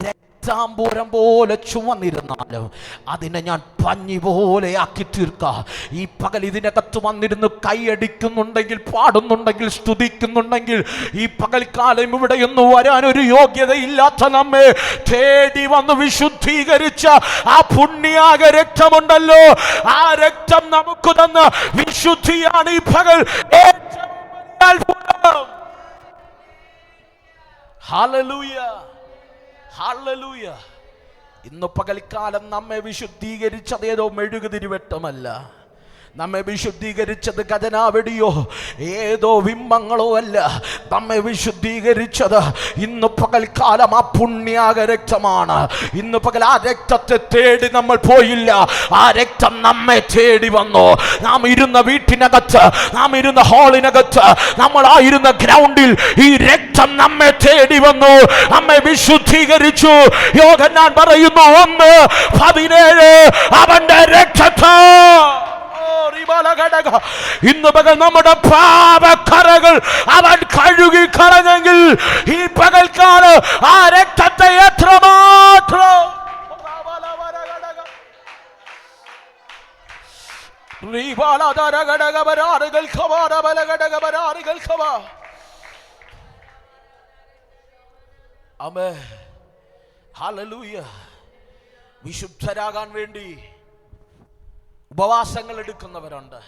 രക്താംബൂരം പോലെ ചുമന്നിരുന്നാലും അതിനെ ഞാൻ പഞ്ഞി പോലെ ആക്കി തീർക്കാം. ഈ പകൽ ഇതിനകത്ത് വന്നിരുന്ന് കൈയടിക്കുന്നുണ്ടെങ്കിൽ, പാടുന്നുണ്ടെങ്കിൽ, സ്തുതിക്കുന്നുണ്ടെങ്കിൽ, ഈ പകൽക്കാലം ഇവിടെയൊന്ന് വരാനൊരു യോഗ്യതയില്ലാത്ത നമ്മെ തേടി വന്ന് വിശുദ്ധീകരിച്ച ആ പുണ്യാക രക്തമുണ്ടല്ലോ, ആ രക്തം നമുക്ക് തന്ന വിശുദ്ധിയാണ് ഈ പകൽ ഏറ്റവും വലിയ അത്ഭുതം. Hallelujah, hallelujah. ഇന്ന് പകൽക്കാലം നമ്മെ വിശുദ്ധീകരിച്ചത് ഏതോ മെഴുകുതിരിവട്ടമല്ല, നമ്മെ വിശുദ്ധീകരിച്ചത് ഖജനാവെടിയോ ഏതോ ബിംബങ്ങളോ അല്ല. നമ്മെ വിശുദ്ധീകരിച്ചത് ഇന്ന് പകൽക്കാലം ആ പുണ്യാക രക്തമാണ്. ഇന്ന് പകൽ ആ രക്തത്തെ തേടി നമ്മൾ പോയില്ല, ആ രക്തം നമ്മെ തേടി വന്നു. നാം ഇരുന്ന വീട്ടിനകത്ത്, നാം ഇരുന്ന ഹാളിനകത്ത്, നമ്മളായിരുന്ന ഗ്രൗണ്ടിൽ ഈ രക്തം നമ്മെ തേടി വന്നു, നമ്മെ വിശുദ്ധീകരിച്ചു. യോഹന്നാൻ പറയുന്നു 1:17 അവന്റെ രക്തത്താ. ഇന്ന് പകൽ നമ്മുടെ പാപക്കറകൾ അവൻ കഴുകി കളഞ്ഞെങ്കിൽ ഈ പകൽക്കാലം ആ രക്തത്തെ എത്രമാത്രം വിശുദ്ധരാകാൻ വേണ്ടി ഉപവാസങ്ങൾ എടുക്കുന്നവരുണ്ട്,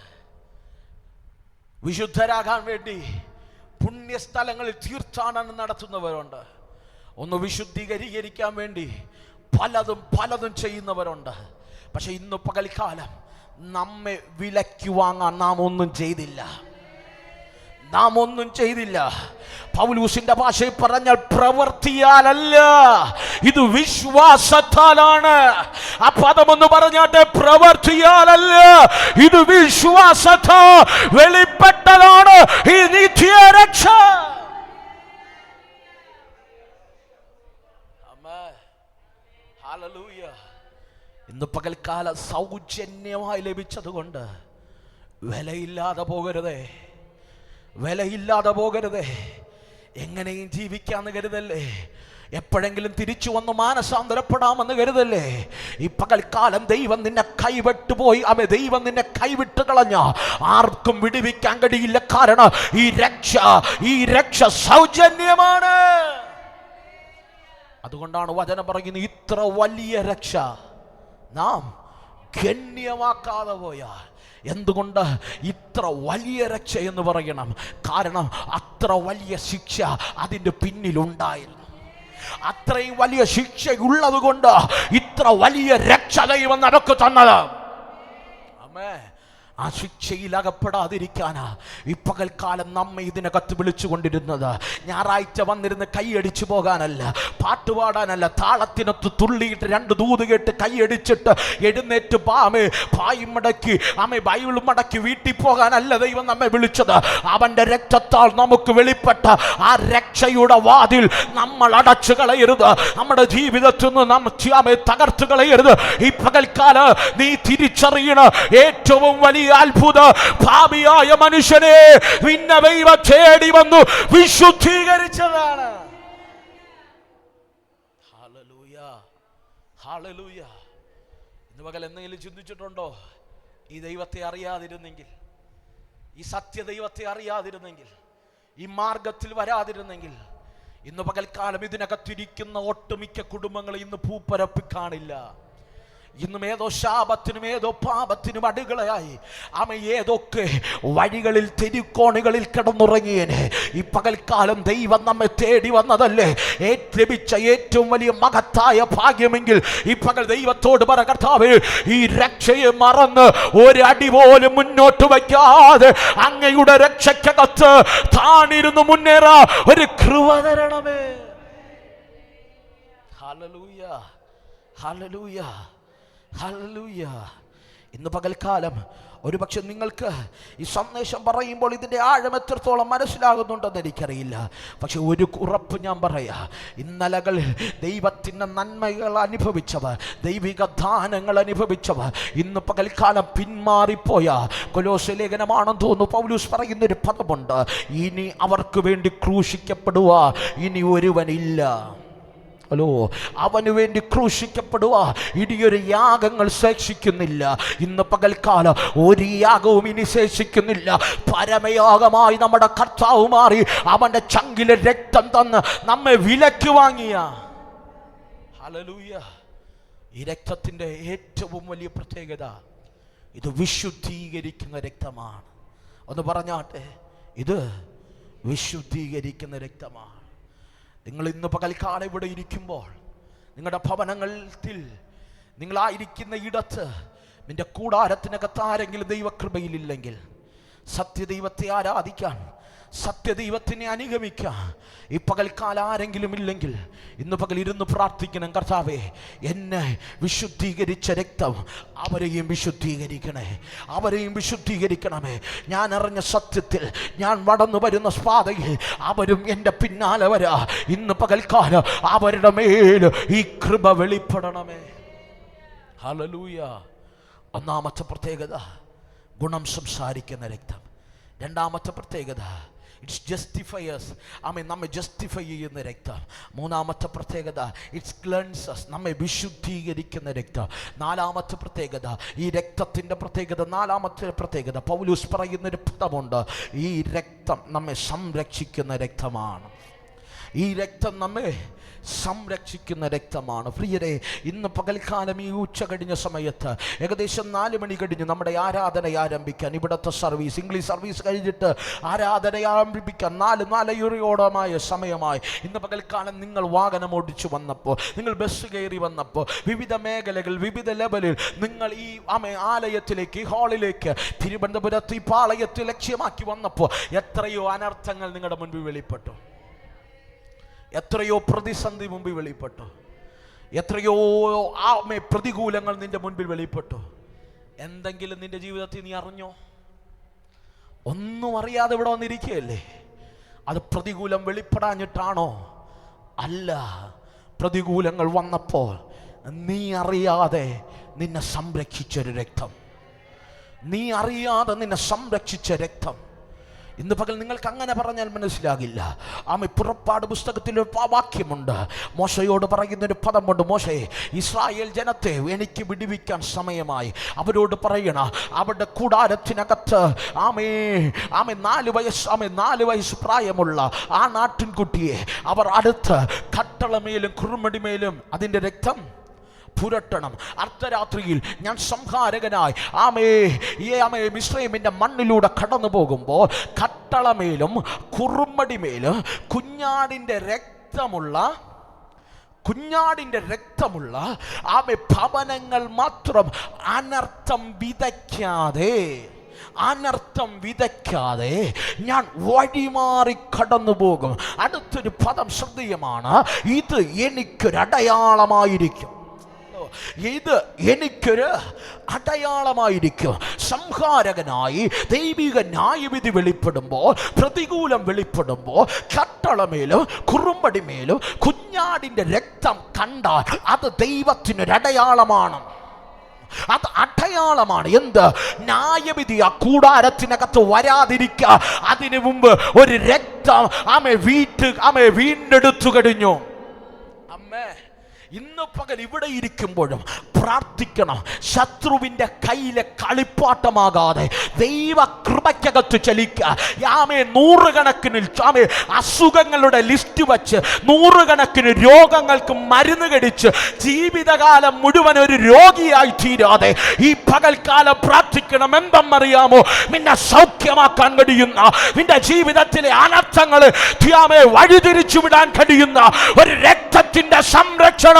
വിശുദ്ധരാകാൻ വേണ്ടി പുണ്യസ്ഥലങ്ങളിൽ തീർത്ഥാടനം നടത്തുന്നവരുണ്ട്, ഒന്ന് വിശുദ്ധീകരിക്കാൻ വേണ്ടി പലതും ചെയ്യുന്നവരുണ്ട്. പക്ഷെ ഇന്ന് പകൽക്കാലം നമ്മെ വിലയ്ക്ക് വാങ്ങാൻ നാം ഒന്നും ചെയ്തില്ല. പൗലൂസിന്റെ ഭാഷയിൽ പറഞ്ഞാൽ പ്രവൃത്തിയാലല്ല, ഇത് വിശ്വാസത്താലാണ്. ആ പദമൊന്ന് പറഞ്ഞാട്ടെ, പ്രവൃത്തിയാലല്ല, ഇത് വിശ്വാസത്താ വെളിപ്പെട്ടതാണ് ഈ നിത്യരക്ഷ. ഹല്ലേലൂയ. ഇന്ന് പകൽക്കാലം സൗജന്യമായി ലഭിച്ചതുകൊണ്ട് വിലയില്ലാതെ പോകരുതേ, വിലയില്ലാതെ പോകരുതേ. എങ്ങനെയും ജീവിക്കാന്ന് കരുതല്ലേ, എപ്പോഴെങ്കിലും തിരിച്ചു വന്ന് മാനസാന്തരപ്പെടാമെന്ന് കരുതല്ലേ. ഈ പകൽക്കാലം ദൈവം നിന്നെ കൈവിട്ടുപോയി, ദൈവം നിന്നെ കൈവിട്ട് കളഞ്ഞ ആർക്കും വിടുവിക്കാൻ കഴിയില്ല. കാരണം ഈ രക്ഷ സൗജന്യമാണ്. അതുകൊണ്ടാണ് വചനം പറയുന്നത്, ഇത്ര വലിയ രക്ഷ നാം ഗണ്യമാക്കാതെ പോയാൽ. എന്തുകൊണ്ട് ഇത്ര വലിയ രക്ഷ എന്ന് പറയണം? കാരണം അത്ര വലിയ ശിക്ഷ അതിൻ്റെ പിന്നിലുണ്ടായിരുന്നു. അത്രയും വലിയ ശിക്ഷ ഉള്ളത് കൊണ്ട് ഇത്ര വലിയ രക്ഷ ദൈവം നമുക്ക് തന്നത്. ആമേൻ. ആ ശിക്ഷയിൽ അകപ്പെടാതിരിക്കാനാ ഈ പകൽക്കാലം നമ്മെ ഇതിനകത്ത് വിളിച്ചുകൊണ്ടിരുന്നത്. ഞായറാഴ്ച വന്നിരുന്ന് കൈയടിച്ചു പോകാനല്ല, പാട്ടുപാടാനല്ല, താളത്തിനൊത്ത് തുള്ളിയിട്ട് 2 ദൂത് കേട്ട് കൈയടിച്ചിട്ട് എഴുന്നേറ്റ് പായും മടക്കി ബൈബിൾ മടക്കി വീട്ടിൽ പോകാനല്ല ദൈവം നമ്മെ വിളിച്ചത്. അവന്റെ രക്തത്താൽ നമുക്ക് വെളിപ്പെട്ട ആ രക്ഷയുടെ വാതിൽ നമ്മൾ അടച്ചു കളയരുത്. നമ്മുടെ ജീവിതത്തിൽ നിന്ന് നാം തകർത്തു കളയരുത്. ഈ പകൽക്കാലം നീ തിരിച്ചറിയണ ഏറ്റവും വലിയ അത്ഭുത പാപിയായ മനുഷ്യനെ ദൈവം തേടി വന്നു വിശുദ്ധീകരിച്ചതാണ്. Hallelujah, hallelujah. ഇന്ന് പകൽ എന്തെങ്കിലും ചിന്തിച്ചിട്ടുണ്ടോ? ഈ ദൈവത്തെ അറിയാതിരുന്നെങ്കിൽ, ഈ സത്യ ദൈവത്തെ അറിയാതിരുന്നെങ്കിൽ, ഈ മാർഗത്തിൽ വരാതിരുന്നെങ്കിൽ, ഇന്ന് പകൽക്കാലം ഇതിനകത്തിരിക്കുന്ന ഒട്ടുമിക്ക കുടുംബങ്ങൾ ഇന്ന് പൂപ്പരപ്പി കാണില്ല. ഇന്നും ഏതോ ശാപത്തിനും ഏതോ പാപത്തിനും അടികളായി ഏതൊക്കെ വഴികളിൽ തെരുക്കോണുകളിൽ കിടന്നുറങ്ങിയേനെ. ഈ പകൽക്കാലം ദൈവം നമ്മെ തേടി വന്നതല്ലേ, ലഭിച്ച ഏറ്റവും വലിയ മഹത്തായ ഭാഗ്യമെങ്കിൽ ഈ പകൽ ദൈവത്തോട് പറ, കർത്താവേ, ഈ രക്ഷയെ മറന്ന് ഒരടി പോലും മുന്നോട്ട് വയ്ക്കാതെ അങ്ങയുടെ രക്ഷയ്ക്കകത്ത് താണിരുന്ന് മുന്നേറാ ഒരു കൃപ തരണമേ. Hallelujah, hallelujah, hallelujah. ഇന്ന് പകൽക്കാലം ഒരുപക്ഷെ നിങ്ങൾക്ക് ഈ സന്ദേശം പറയുമ്പോൾ ഇതിൻ്റെ ആഴം എത്രത്തോളം മനസ്സിലാകുന്നുണ്ടെന്ന് എനിക്കറിയില്ല. പക്ഷെ ഒരു ഉറപ്പ് ഞാൻ പറയാം, ഇന്നലകളിൽ ദൈവത്തിൻ്റെ നന്മകൾ അനുഭവിച്ചവർ, ദൈവിക ദാനങ്ങൾ അനുഭവിച്ചവർ ഇന്ന് പകൽക്കാലം പിന്മാറിപ്പോയ, കൊലോസ്യ ലേഖനമാണെന്ന് തോന്നുന്നു, പൗലോസ് പറയുന്നൊരു പദമുണ്ട്, ഇനി അവർക്ക് വേണ്ടി ക്രൂശിക്കപ്പെടുക ഇനി ഒരുവനില്ല. ഹലോ, അവന് വേണ്ടി ക്രൂശിക്കപ്പെടുക ഇനിയൊരു യാഗങ്ങൾ ശേഷിക്കുന്നില്ല. ഇന്ന് പകൽക്കാലം ഒരു യാഗവും ഇനി ശേഷിക്കുന്നില്ല. പരമയാഗമായി നമ്മുടെ കർത്താവ് മാറി അവൻ്റെ ചങ്കിലെ രക്തം തന്ന് നമ്മെ വിലക്ക് വാങ്ങിയ. ഹല്ലേലൂയ. ഈ രക്തത്തിൻ്റെ ഏറ്റവും വലിയ പ്രത്യേകത ഇത് വിശുദ്ധീകരിക്കുന്ന രക്തമാണ്. ഒന്ന് പറഞ്ഞാട്ടെ, ഇത് വിശുദ്ധീകരിക്കുന്ന രക്തമാണ്. നിങ്ങൾ ഇന്ന് പകൽക്കാലം ഇവിടെ ഇരിക്കുമ്പോൾ, നിങ്ങളുടെ ഭവനങ്ങളിൽ, നിങ്ങളായിരിക്കുന്ന ഇടത്ത്, നിന്റെ കൂടാരത്തിനകത്ത് ആരെങ്കിലും ദൈവകൃപയിലില്ലെങ്കിൽ, സത്യദൈവത്തെ ആരാധിക്കാൻ, സത്യദൈവത്തിനെ അനുഗമിക്കാൻ ഈ പകൽക്കാലം ആരെങ്കിലും ഇല്ലെങ്കിൽ ഇന്ന് പകൽ ഇരുന്ന് പ്രാർത്ഥിക്കണം, കർത്താവേ, എന്നെ വിശുദ്ധീകരിച്ച രക്തം അവരെയും വിശുദ്ധീകരിക്കണേ, അവരെയും വിശുദ്ധീകരിക്കണമേ. ഞാൻ അറിഞ്ഞ സത്യത്തിൽ ഞാൻ നടന്നു വരുന്ന പാതയിൽ അവരും എൻ്റെ പിന്നാലെ വരാ. ഇന്ന് പകൽക്കാലം അവരുടെ മേൽ ഈ കൃപ വെളിപ്പെടണമേ. ഹല്ലേലൂയ. ഒന്നാമത്തെ പ്രത്യേകത ഗുണം സംസാരിക്കുന്ന രക്തം. രണ്ടാമത്തെ പ്രത്യേകത ഇറ്റ്സ് ജസ്റ്റിഫയേഴ്സ്, നമ്മെ ജസ്റ്റിഫൈ ചെയ്യുന്ന രക്തം. മൂന്നാമത്തെ പ്രത്യേകത ഇറ്റ്സ് ക്ലെൻസസ്, നമ്മെ വിശുദ്ധീകരിക്കുന്ന രക്തം. നാലാമത്തെ പ്രത്യേകത, ഈ രക്തത്തിൻ്റെ പ്രത്യേകത, നാലാമത്തെ പ്രത്യേകത പൗലോസ് പറയുന്നൊരു പദമുണ്ട്, ഈ രക്തം നമ്മെ സംരക്ഷിക്കുന്ന രക്തമാണ്. ഈ രക്തം നമ്മെ സംരക്ഷിക്കുന്ന രക്തമാണ്. പ്രിയരെ, ഇന്ന് പകൽക്കാലം ഈ ഉച്ച കഴിഞ്ഞ സമയത്ത് ഏകദേശം 4 മണി കഴിഞ്ഞ് നമ്മുടെ ആരാധന ആരംഭിക്കാൻ, ഇവിടുത്തെ സർവീസ്, ഇംഗ്ലീഷ് സർവീസ് കഴിഞ്ഞിട്ട് ആരാധന ആരംഭിക്കാൻ 4:40 സമയമായി. ഇന്ന് പകൽക്കാലം നിങ്ങൾ വാഹനം ഓടിച്ചു വന്നപ്പോൾ, നിങ്ങൾ ബസ് കയറി വന്നപ്പോൾ, വിവിധ മേഖലകൾ, വിവിധ ലെവലിൽ നിങ്ങൾ ഈ ആലയത്തിലേക്ക്, ഈ ഹാളിലേക്ക്, തിരുവനന്തപുരത്ത് ഈ പാളയത്തെ ലക്ഷ്യമാക്കി വന്നപ്പോൾ എത്രയോ അനർത്ഥങ്ങൾ നിങ്ങളുടെ മുൻപിൽ വെളിപ്പെട്ടു, എത്രയോ പ്രതിസന്ധി മുമ്പിൽ വെളിപ്പെട്ടു, എത്രയോ പ്രതികൂലങ്ങൾ നിന്റെ മുൻപിൽ വെളിപ്പെട്ടു. എന്തെങ്കിലും നിന്റെ ജീവിതത്തിൽ നീ അറിഞ്ഞോ? ഒന്നും അറിയാതെ ഇവിടെ വന്നിരിക്കുകയല്ലേ? അത് പ്രതികൂലം വെളിപ്പെടാഞ്ഞിട്ടാണോ? അല്ല, പ്രതികൂലങ്ങൾ വന്നപ്പോൾ നീ അറിയാതെ നിന്നെ സംരക്ഷിച്ചൊരു രക്തം, നീ അറിയാതെ നിന്നെ സംരക്ഷിച്ച രക്തം. ഇന്ന് പകൽ നിങ്ങൾക്ക് അങ്ങനെ പറഞ്ഞാൽ മനസ്സിലാകില്ല. പുറപ്പാട് പുസ്തകത്തിൽ ഒരു വാക്യമുണ്ട്, മോശയോട് പറയുന്നൊരു പദമുണ്ട്, മോശയെ, ഇസ്രായേൽ ജനത്തെ എനിക്ക് വിടുവിക്കാൻ സമയമായി. അവരോട് പറയണ, അവരുടെ കൂടാരത്തിനകത്ത് 4 വയസ്സ് പ്രായമുള്ള ആ നാട്ടിൻകുട്ടിയെ അവർ അടുത്ത് കട്ടളമേലും കുറുമടിമേലും അതിൻ്റെ രക്തം പുരട്ടണം. അർദ്ധരാത്രിയിൽ ഞാൻ സംഹാരകനായി മിസ്രയീമിന്റെ മണ്ണിലൂടെ കടന്നു പോകുമ്പോൾ കട്ടളമേലും കുറുമടിമേലും കുഞ്ഞാടിന്റെ രക്തമുള്ള ഭവനങ്ങൾ മാത്രം അനർത്ഥം വിതയ്ക്കാതെ ഞാൻ വഴിമാറി കടന്നു പോകും. അടുത്തൊരു പദം ശ്രദ്ധേയമാണ്, ഇത് എനിക്കൊരടയാളമായിരിക്കും. ഇത് എനിക്കൊരു അടയാളമായിരിക്കും. സംഹാരകനായി ദൈവിക ന്യായവിധി വെളിപ്പെടുമ്പോൾ, പ്രതികൂലം വെളിപ്പെടുമ്പോൾ, കട്ടളമേലും കുറുമ്പടിമേലും കുഞ്ഞാടിന്റെ രക്തം കണ്ടാൽ അത് ദൈവത്തിനൊരടയാളമാണ്. അത് അടയാളമാണ്. എന്ത്? ന്യായവിധി ആ കൂടാരത്തിനകത്ത് വരാതിരിക്കുക. അതിനു മുമ്പ് ഒരു രക്തം വീണ്ടെടുത്തു കഴിഞ്ഞു. അമ്മേ, ഇന്ന് പകൽ ഇവിടെ ഇരിക്കുമ്പോഴും പ്രാർത്ഥിക്കണം. ശത്രുവിൻ്റെ കയ്യിലെ കളിപ്പാട്ടമാകാതെ ദൈവ കൃപയ്ക്കകത്ത് ചലിക്കുക. ആമേ, നൂറുകണക്കിന് അസുഖങ്ങളുടെ ലിസ്റ്റ് വച്ച് നൂറുകണക്കിന് രോഗങ്ങൾക്ക് മരുന്ന് കടിച്ച് ജീവിതകാലം മുഴുവൻ ഒരു രോഗിയായി തീരാതെ ഈ പകൽക്കാലം പ്രാർത്ഥിക്കണം. എന്തെന്നറിയാമോ? നിന്നെ സൗഖ്യമാക്കാൻ കഴിയുന്ന, നിന്റെ ജീവിതത്തിലെ അനർത്ഥങ്ങൾ വഴിതിരിച്ചു വിടാൻ കഴിയുന്ന ഒരു രക്തത്തിന്റെ സംരക്ഷണം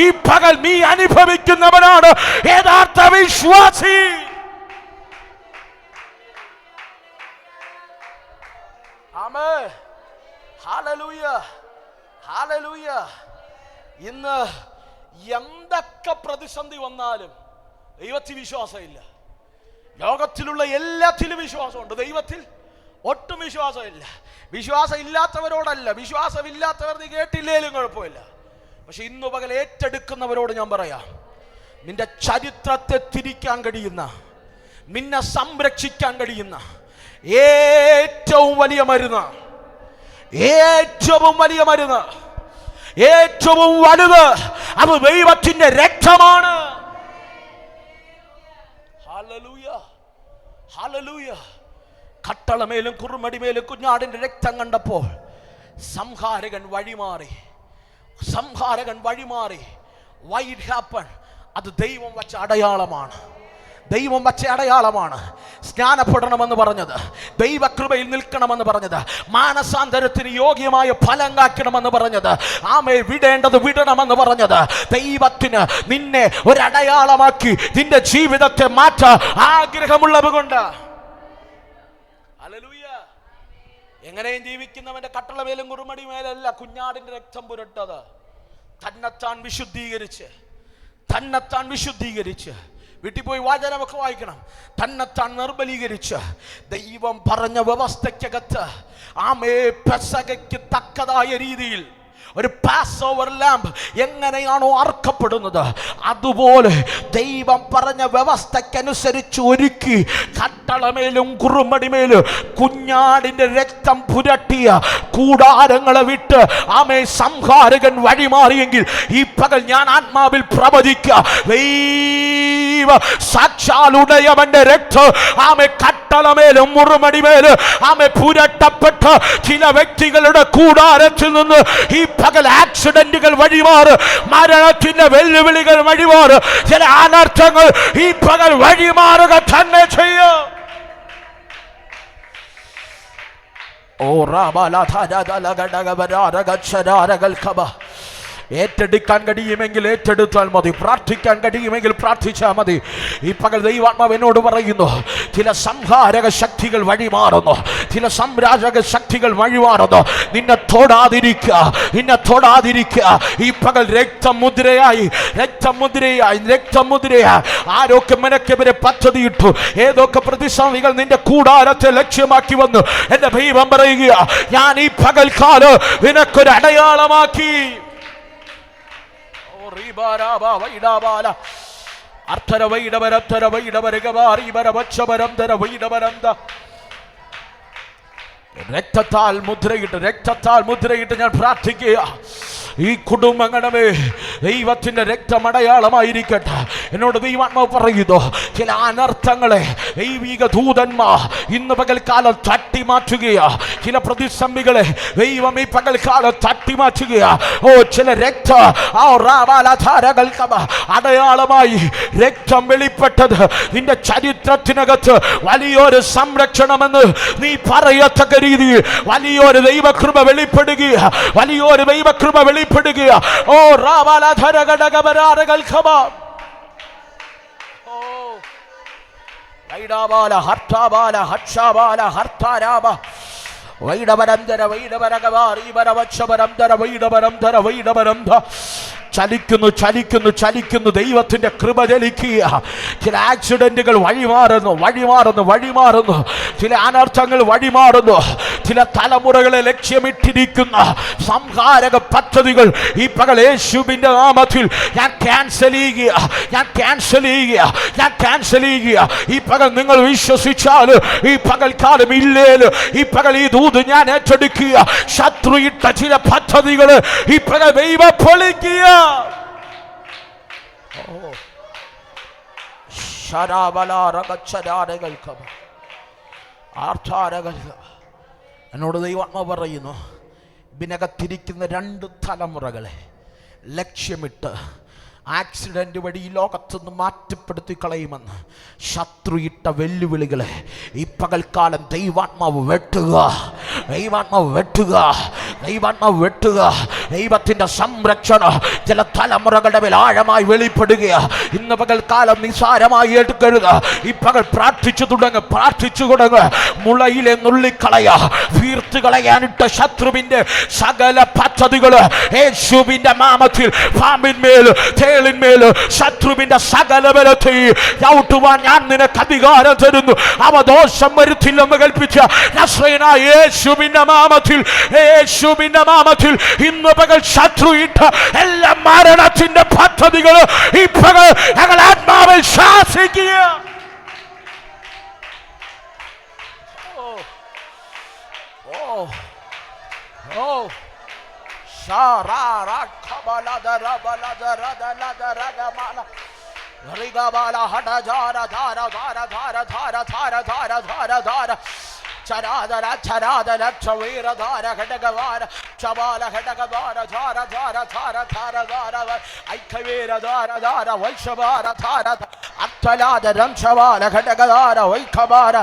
ഈ പകൽ നീ അനുഭവിക്കുന്നവനാണ് യഥാർത്ഥ വിശ്വാസി. ആമേൻ, ഹല്ലേലൂയ, ഹല്ലേലൂയ. ഇന്ന് എന്തൊക്കെ പ്രതിസന്ധി വന്നാലും ദൈവത്തിൽ വിശ്വാസമില്ല. ലോകത്തിലുള്ള എല്ലാത്തിലും വിശ്വാസമുണ്ട്, ദൈവത്തിൽ ഒട്ടും വിശ്വാസമില്ല. വിശ്വാസം ഇല്ലാത്തവരോടല്ല, വിശ്വാസമില്ലാത്തവർ നീ കേട്ടില്ലേലും കുഴപ്പമില്ല. പക്ഷെ ഇന്നു പകൽ ഏറ്റെടുക്കുന്നവരോട് ഞാൻ പറയാം, നിന്റെ ചരിത്രത്തെ തിരിക്കാൻ കഴിയുന്ന, നിന്നെ സംരക്ഷിക്കാൻ കഴിയുന്ന ഏറ്റവും വലിയ മരുന്ന്, ഏറ്റവും വലിയ മരുന്ന്, ഏറ്റവും വലുത് അത് ദൈവത്തിന്റെ രക്തമാണ്. Hallelujah, hallelujah. കട്ടളമേലും കുറുമടിമേലും കുഞ്ഞാടിന്റെ രക്തം കണ്ടപ്പോൾ സംഹാരകൻ വഴിമാറി, സംഹാരകൻ വഴിമാറി. Why it happened? അത് ദൈവം വച്ച അടയാളമാണ്, ദൈവം വച്ച അടയാളമാണ്. സ്നാനപ്പെടണമെന്ന് പറഞ്ഞത്, ദൈവകൃപയിൽ നിൽക്കണമെന്ന് പറഞ്ഞത്, മാനസാന്തരത്തിന് യോഗ്യമായ ഫലം കാക്കണമെന്ന് പറഞ്ഞത്, ആമേ വിടേണ്ടത് വിടണമെന്ന് പറഞ്ഞത്, ദൈവത്തിന് നിന്നെ ഒരടയാളമാക്കി നിന്റെ ജീവിതത്തെ മാറ്റാൻ ആഗ്രഹമുള്ളത് കൊണ്ട്. ഹല്ലേലൂയ. എങ്ങനെയും ജീവിക്കുന്നവന്റെ കട്ടളമേലും കുറുമടി മേലല്ല കുഞ്ഞാടിന്റെ രക്തം പുരട്ടത്. തന്നെത്താൻ വിശുദ്ധീകരിച്ച്, തന്നെത്താൻ വിശുദ്ധീകരിച്ച്, വീട്ടിൽ പോയി വാചനമൊക്കെ വായിക്കണം. തന്നെത്താൻ നിർബലീകരിച്ച് ദൈവം പറഞ്ഞ വ്യവസ്ഥയ്ക്കകത്ത് ആമേ പെസഹയ്ക്ക് തക്കതായ രീതിയിൽ ഒരു പാസ് ഓവർ ലാമ്പ് എങ്ങനെയാണോ അർക്കപ്പെടുന്നത് അതുപോലെ ദൈവം പറഞ്ഞ വ്യവസ്ഥയ്ക്കനുസരിച്ച് ഒരുക്കി കട്ടളമേലും കുറുമടിമേലും കുഞ്ഞാടിന്റെ രക്തം പുരട്ടിയ കൂടാരങ്ങളെ വിട്ട് ആമേ സംഹാരകൻ വഴിമാറിയെങ്കിൽ ഈ പകൽ ഞാൻ ആത്മാവിൽ പ്രവചിക്കുക, ദൈവ സാക്ഷാലുടയവന്റെ രക്തം ആമേ കട്ടളമേലും മുറുമടിമേലും ആമേ പുരട്ടപ്പെട്ട് ചില വ്യക്തികളുടെ കൂടാരത്തിൽ നിന്ന് ഈ പകൽ ആക്സിഡന്റുകൾ വഴിമാറ്, മരണത്തിന്റെ വെല്ലുവിളികൾ വഴിമാറ്, ചില അനർത്ഥങ്ങൾ ഈ പകൽ വഴിമാറുക തന്നെ ചെയ്യും. ഓ ഏറ്റെടുക്കാൻ കഴിയുമെങ്കിൽ ഏറ്റെടുത്താൽ മതി, പ്രാർത്ഥിക്കാൻ കഴിയുമെങ്കിൽ പ്രാർത്ഥിച്ചാൽ മതി. ഈ പകൽ ദൈവാത്മാവ് എന്നോട് പറയുന്നു, ചില സംഹാരക ശക്തികൾ വഴിമാറുന്നു, ചില സംരാജക ശക്തികൾ വഴിമാറുന്നു. നിന്നെ തൊടാതിരിക്കുക, നിന്നെ തൊടാതിരിക്കുക. ഈ പകൽ രക്തമുദ്രയായി, രക്തമുദ്രയായി, രക്തമുദ്രയായി ആരൊക്കെ നിനക്കെതിരെ പദ്ധതിയിട്ടു, ഏതൊക്കെ പ്രതിസന്ധികൾ നിന്റെ കൂടാരത്തെ ലക്ഷ്യമാക്കി വന്നു, എന്റെ ദൈവം പറയുക, ഞാൻ ഈ പകൽക്കാലം നിനക്കൊരു അടയാളമാക്കി. രക്തത്താൽ മുദ്രയിട്ട്, രക്തത്താൽ മുദ്രയിട്ട് ഞാൻ പ്രാർത്ഥിക്കുക, ഈ കുടുംബങ്ങളുടെ ദൈവത്തിന്റെ രക്തമടയാളമായിരിക്കട്ടെ. എന്നോട് ദൈവാത്മാവ് പറയുന്നു, ചില അനർത്ഥങ്ങളെ ദൈവിക ദൂതന്മാർ ഇന്ന് പകൽക്കാലം തട്ടിമാറ്റുകയാ, ചില പ്രതിസന്ധികളെ ദൈവം ഈ പകൽക്കാലം തട്ടിമാറ്റുകയാ. ഓ ചില രക്ത അടയാളമായി രക്തം വെളിപ്പെട്ടത് നിന്റെ ചരിത്രത്തിനകത്ത് വലിയൊരു സംരക്ഷണമെന്ന് നീ പറയത്തക്ക രീതിയിൽ വലിയൊരു ദൈവകൃപ വെളിപ്പെടുക, വലിയൊരു ദൈവകൃപ വെളിപ്പെടുക. ഓ റാബാലധരഗടഗബരാരകൾ ഖബ ഓ വൈഡാബാല ഹർത്താബാല ഹർഷാബാല ഹർത്താരാബ വൈഡബരംധര വൈഡബരഗവാരി ബരവക്ഷബരംധര വൈഡബരംധര വൈഡബരംധ. ചലിക്കുന്നു, ചലിക്കുന്നു, ചലിക്കുന്നു. ദൈവത്തിന്റെ കൃപ ചലിക്കുക. ചില ആക്സിഡന്റുകൾ വഴിമാറുന്നു, വഴിമാറുന്നു, വഴിമാറുന്നു. ചില അനർത്ഥങ്ങൾ വഴിമാറുന്നു. ചില തലമുറകളെ ലക്ഷ്യമിട്ടിരിക്കുന്ന സംഹാരക പദ്ധതികൾ ഈ പകൽ യേശുവിന്റെ നാമത്തിൽ ഞാൻ ക്യാൻസൽ ചെയ്യുക, ഞാൻ ക്യാൻസൽ ചെയ്യുക, ഞാൻ ക്യാൻസൽ ചെയ്യുക. ഈ പകൽ നിങ്ങൾ വിശ്വസിച്ചാൽ ഈ പകൽക്കാലം ഇല്ലേല് ഈ പകൽ ഈ ദൂത് ഞാൻ ഏറ്റെടുക്കുക. ശത്രു ഇട്ട ചില പദ്ധതികൾ ഈ പകൽ ദൈവം പൊളിക്കുക. എന്നോട് ദൈവാത്മാ പറയുന്നു, ഇതിനകത്തിരിക്കുന്ന 2 തലമുറകളെ ലക്ഷ്യമിട്ട് ആക്സിഡന്റ് വഴി ഈ ലോകത്തുനിന്ന് മാറ്റപ്പെടുത്തി കളയുമെന്ന് ശത്രു ഇട്ട വെല്ലുവിളികളെ ഈ പകൽക്കാലം ദൈവാത്മാവ് വെട്ടുക, ദൈവാത്മാവ് വെട്ടുക, ദൈവാത്മാവ് വെട്ടുക. ദൈവത്തിൻ്റെ സംരക്ഷണം ചില തലമുറകളുടെ മേൽ ആഴമായി വെളിപ്പെടുക. ഇന്ന് പകൽക്കാലം നിസാരമായി എടുക്കരുത്. ഈ പകൽ പ്രാർത്ഥിച്ചു തുടങ്ങുക. മുളയിലെ നുള്ളിക്കളയ, വീർത്ത് കളയാനിട്ട ശത്രുവിന്റെ സകല പദ്ധതികൾ യേശുവിന്റെ നാമത്തിൽ പാമ്പിന്മേൽ, തേളിന്മേൽ, ശത്രുവിന്റെ സകല ബലത്തെ ചവിട്ടുവാൻ ഞാൻ നിനക്ക് അധികാരം തരുന്നു. അവ ദോഷം വരുത്തില്ലെന്ന് കൽപ്പിച്ച നസ്രയനായ യേശുവിന്റെ നാമത്തിൽ ഇന്ന് പകൽ ശത്രു ഇട്ട എല്ലാ മരണത്തിന്റെ പദ്ധതികൾ ഈ പകൽ ഞങ്ങൾ ആത്മാവിൽ ശാസിക്കുക. ചരാദര ചരാദര ചവീരധാര ഘടകവാര ചവാല ഘടകവാര ധാര ധാര ധാര ധാര ധാര ഐക്യവീരധാര ധാര വൈഷവാര ധാര അത്തലാദരം ചവാല ഘടകധാര വൈഖവാര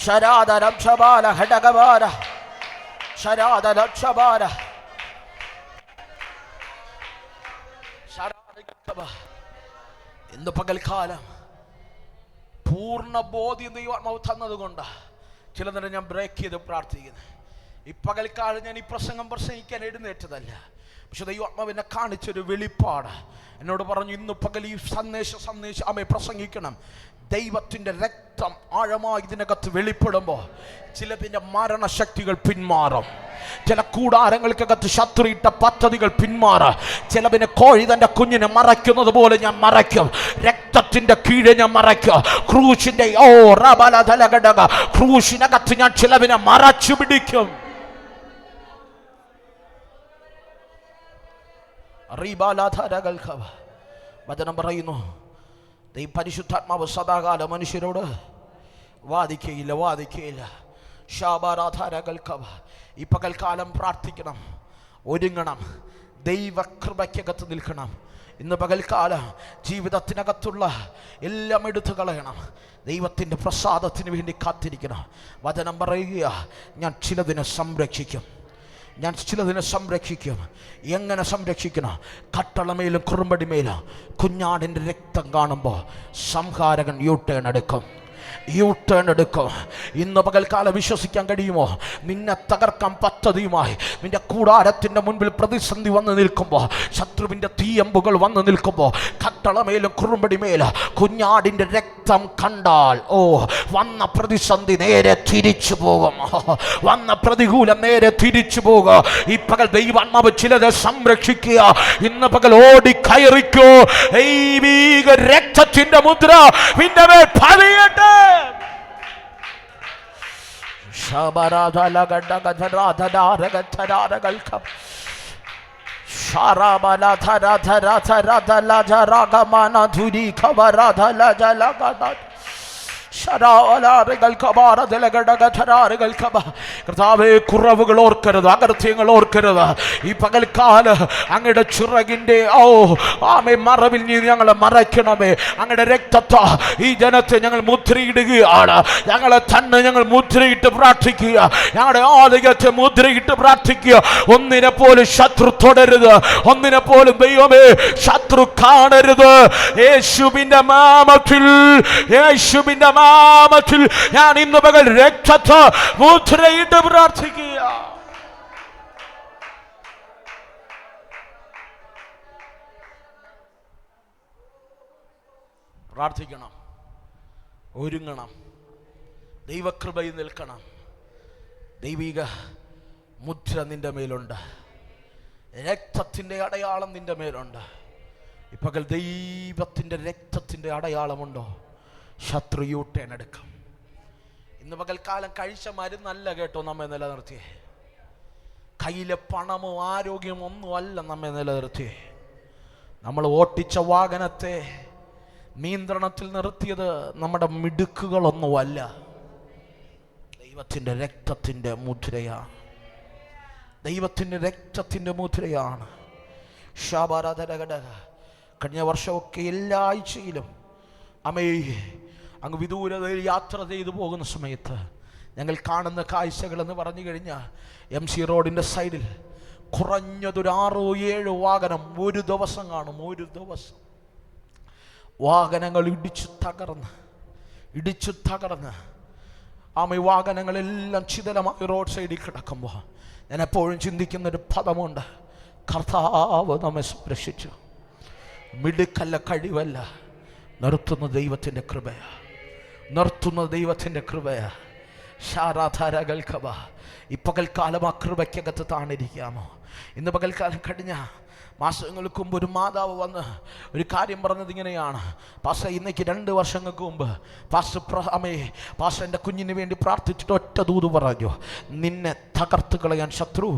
ശരാദരം ചവാല ഘടകവാര ശരാദരം ചവാര ഇന്ന് പകൽക്കാലം പൂർണ്ണ ബോധ്യം ദൈവാത്മാവ് തന്നതുകൊണ്ട് ചില നേരം ഞാൻ ബ്രേക്ക് ചെയ്ത് പ്രാർത്ഥിക്കുന്നു. ഈ പകൽക്കാലം ഞാൻ ഈ പ്രസംഗിക്കാൻ എഴുന്നേറ്റതല്ല, പക്ഷെ ദൈവാത്മാവ് എന്നെ കാണിച്ചൊരു വെളിപ്പാട് എന്നോട് പറഞ്ഞു, ഇന്ന് പകൽ ഈ സന്ദേശം അമ്മയെ പ്രസംഗിക്കണം. ദൈവത്തിൻ്റെ രക്തം ആഴമായി ഇതിനകത്ത് വെളിപ്പെടുമ്പോൾ ചിലതിൻ്റെ മരണശക്തികൾ പിന്മാറും. ചില കൂടാരങ്ങൾക്കകത്ത് ശത്രുയിട്ട പദ്ധതികൾ പിന്മാറും. ചിലതിനെ കോഴി തൻ്റെ കുഞ്ഞിനെ മറയ്ക്കുന്നത് പോലെ ഞാൻ മറയ്ക്കും. രക്തത്തിൻ്റെ കീഴെ ഞാൻ മറയ്ക്കും. ക്രൂശിൻ്റെ ക്രൂശിനകത്ത് ഞാൻ ചിലതിനെ മറച്ചു പിടിക്കും. വചനം പറയുന്നു, പരിശുദ്ധാത്മാവ് സദാകാല മനുഷ്യരോട് വാദിക്കയില്ല. ഈ പകൽക്കാലം പ്രാർത്ഥിക്കണം, ഒരുങ്ങണം, ദൈവകൃപയ്ക്കകത്ത് നിൽക്കണം. ഇന്ന് പകൽക്കാലം ജീവിതത്തിനകത്തുള്ള എല്ലാം എടുത്തു കളയണം. ദൈവത്തിൻ്റെ പ്രസാദത്തിന് വേണ്ടി കാത്തിരിക്കണം. വചനം പറയുക, ഞാൻ ചിലതിനെ സംരക്ഷിക്കും. എങ്ങനെ സംരക്ഷിക്കണം? കട്ടളമേലും കുറുമ്പടിമേലും കുഞ്ഞാടിൻ്റെ രക്തം കാണുമ്പോൾ സംഹാരകൻ യൂട്ടേൺ എടുക്കും. ഇന്ന് പകൽക്കാലം വിശ്വസിക്കാൻ കഴിയുമോ? നിന്നെ തകർക്കാൻ പദ്ധതിയുമായി നിന്റെ കൂടാരത്തിൻ്റെ മുൻപിൽ പ്രതിസന്ധി വന്നു നിൽക്കുമ്പോൾ, ശത്രുവിൻ്റെ തീയമ്പുകൾ വന്നു നിൽക്കുമ്പോൾ, കട്ടളമേലും കുറുമ്പടിമേലും കുഞ്ഞാടിൻ്റെ രക്തം കണ്ടാൽ വന്ന പ്രതിസന്ധി നേരെ തിരിച്ചു പോകും. വന്ന പ്രതികൂലം നേരെ തിരിച്ചു പോകുക. ഈ പകൽ ദൈവാത്മാവ് ചിലരെ സംരക്ഷിക്കുക. ഇന്ന് പകൽ ഓടി കയറിക്കോ. ദൈവീക രക്തത്തിന്റെ മുദ്ര നിന്റെ മേൽ പതിയട്ടെ. കർത്താവേ, കുറവുകൾ ഓർക്കരുത്, അകൃത്യങ്ങൾ ഓർക്കരുത്. ഈ പകൽക്കാല അങ്ങയുടെ ചിറകിന്റെ മറവിൽ നീ ഞങ്ങളെ മറയ്ക്കണമേ. അങ്ങയുടെ രക്തത്താ ഈ ജനത്തെ ഞങ്ങൾ മുദ്രയിടുകയാണ്. ഞങ്ങളെ തന്നെ ഞങ്ങൾ മുദ്രയിട്ട് പ്രാർത്ഥിക്കുക. ഞങ്ങളുടെ ആലയത്തെ മുദ്രയിട്ട് പ്രാർത്ഥിക്കുക. ഒന്നിനെ പോലും ശത്രു തൊടരുത്, ഒന്നിനെ പോലും ദൈവമേ ശത്രു കാണരുത്. യേശുവിന്റെ നാമത്തിൽ ഞാൻ ഇന്ന് പകൽ രക്തത്തെ മുദ്രയിട്ട് പ്രാർത്ഥിക്കുക. പ്രാർത്ഥിക്കണം, ഒരുങ്ങണം, ദൈവകൃപയിൽ നിൽക്കണം. ദൈവിക മുദ്ര നിന്റെ മേലുണ്ട്, രക്തത്തിൻ്റെ അടയാളം നിന്റെ മേലുണ്ട്. ഈ പകൽ ദൈവത്തിൻ്റെ രക്തത്തിൻ്റെ അടയാളമുണ്ടോ? ശത്രു യൂട്ടേൺ എടുക്കും. ഇന്ന് പകൽക്കാലം കഴിച്ച മരുന്നല്ല കേട്ടോ നമ്മെ നിലനിർത്തിയേ. കയ്യിലെ പണമോ ആരോഗ്യമോ ഒന്നും അല്ല നമ്മെ നിലനിർത്തിയേ. നമ്മൾ ഓട്ടിച്ച വാഹനത്തെ നിയന്ത്രണത്തിൽ നിർത്തിയത് നമ്മുടെ മിടുക്കുകളൊന്നുമല്ല, ദൈവത്തിൻ്റെ രക്തത്തിൻ്റെ മുദ്രയാണ്. ദൈവത്തിൻ്റെ രക്തത്തിൻ്റെ മുദ്രയാണ്. കഴിഞ്ഞ വർഷമൊക്കെ എല്ലാ ആഴ്ചയിലും അങ്ങ് വിദൂരതയിൽ യാത്ര ചെയ്തു പോകുന്ന സമയത്ത് ഞങ്ങൾ കാണുന്ന കാഴ്ചകളെന്ന് പറഞ്ഞു കഴിഞ്ഞാൽ MC റോഡിൻ്റെ സൈഡിൽ കുറഞ്ഞതൊരു 6-7 വാഹനം ഒരു ദിവസം കാണും. ഒരു ദിവസം വാഹനങ്ങൾ ഇടിച്ചു തകർന്ന് വാഹനങ്ങളെല്ലാം ചിതലമായി റോഡ് സൈഡിൽ കിടക്കുമ്പോൾ ഞാൻ എപ്പോഴും ചിന്തിക്കുന്നൊരു പദമുണ്ട്: കർത്താവ് നമ്മെ സംരക്ഷിച്ചു. മിടുക്കല്ല, കഴിവല്ല, നിർത്തുന്ന ദൈവത്തിൻ്റെ കൃപയാ, നിർത്തുന്ന ദൈവത്തിൻ്റെ കൃപയാ. ഷാരാധാരകൽക്കവ. ഈ പകൽക്കാലം ആ കൃപയ്ക്കകത്ത് താണിരിക്കാമോ? ഇന്ന് പകൽക്കാലം കഴിഞ്ഞ മാസങ്ങൾക്ക് മുമ്പ് ഒരു മാതാവ് വന്ന് ഒരു കാര്യം പറഞ്ഞത് ഇങ്ങനെയാണ്: പാസ്റ്റർ, ഇന്നേക്ക് 2 വർഷങ്ങൾക്ക് മുമ്പ് പാസ്റ്റർ എൻ്റെ കുഞ്ഞിന് വേണ്ടി പ്രാർത്ഥിച്ചിട്ട് ഒറ്റ ദൂത് പറഞ്ഞു: നിന്നെ തകർത്ത് കളയാൻ ശത്രു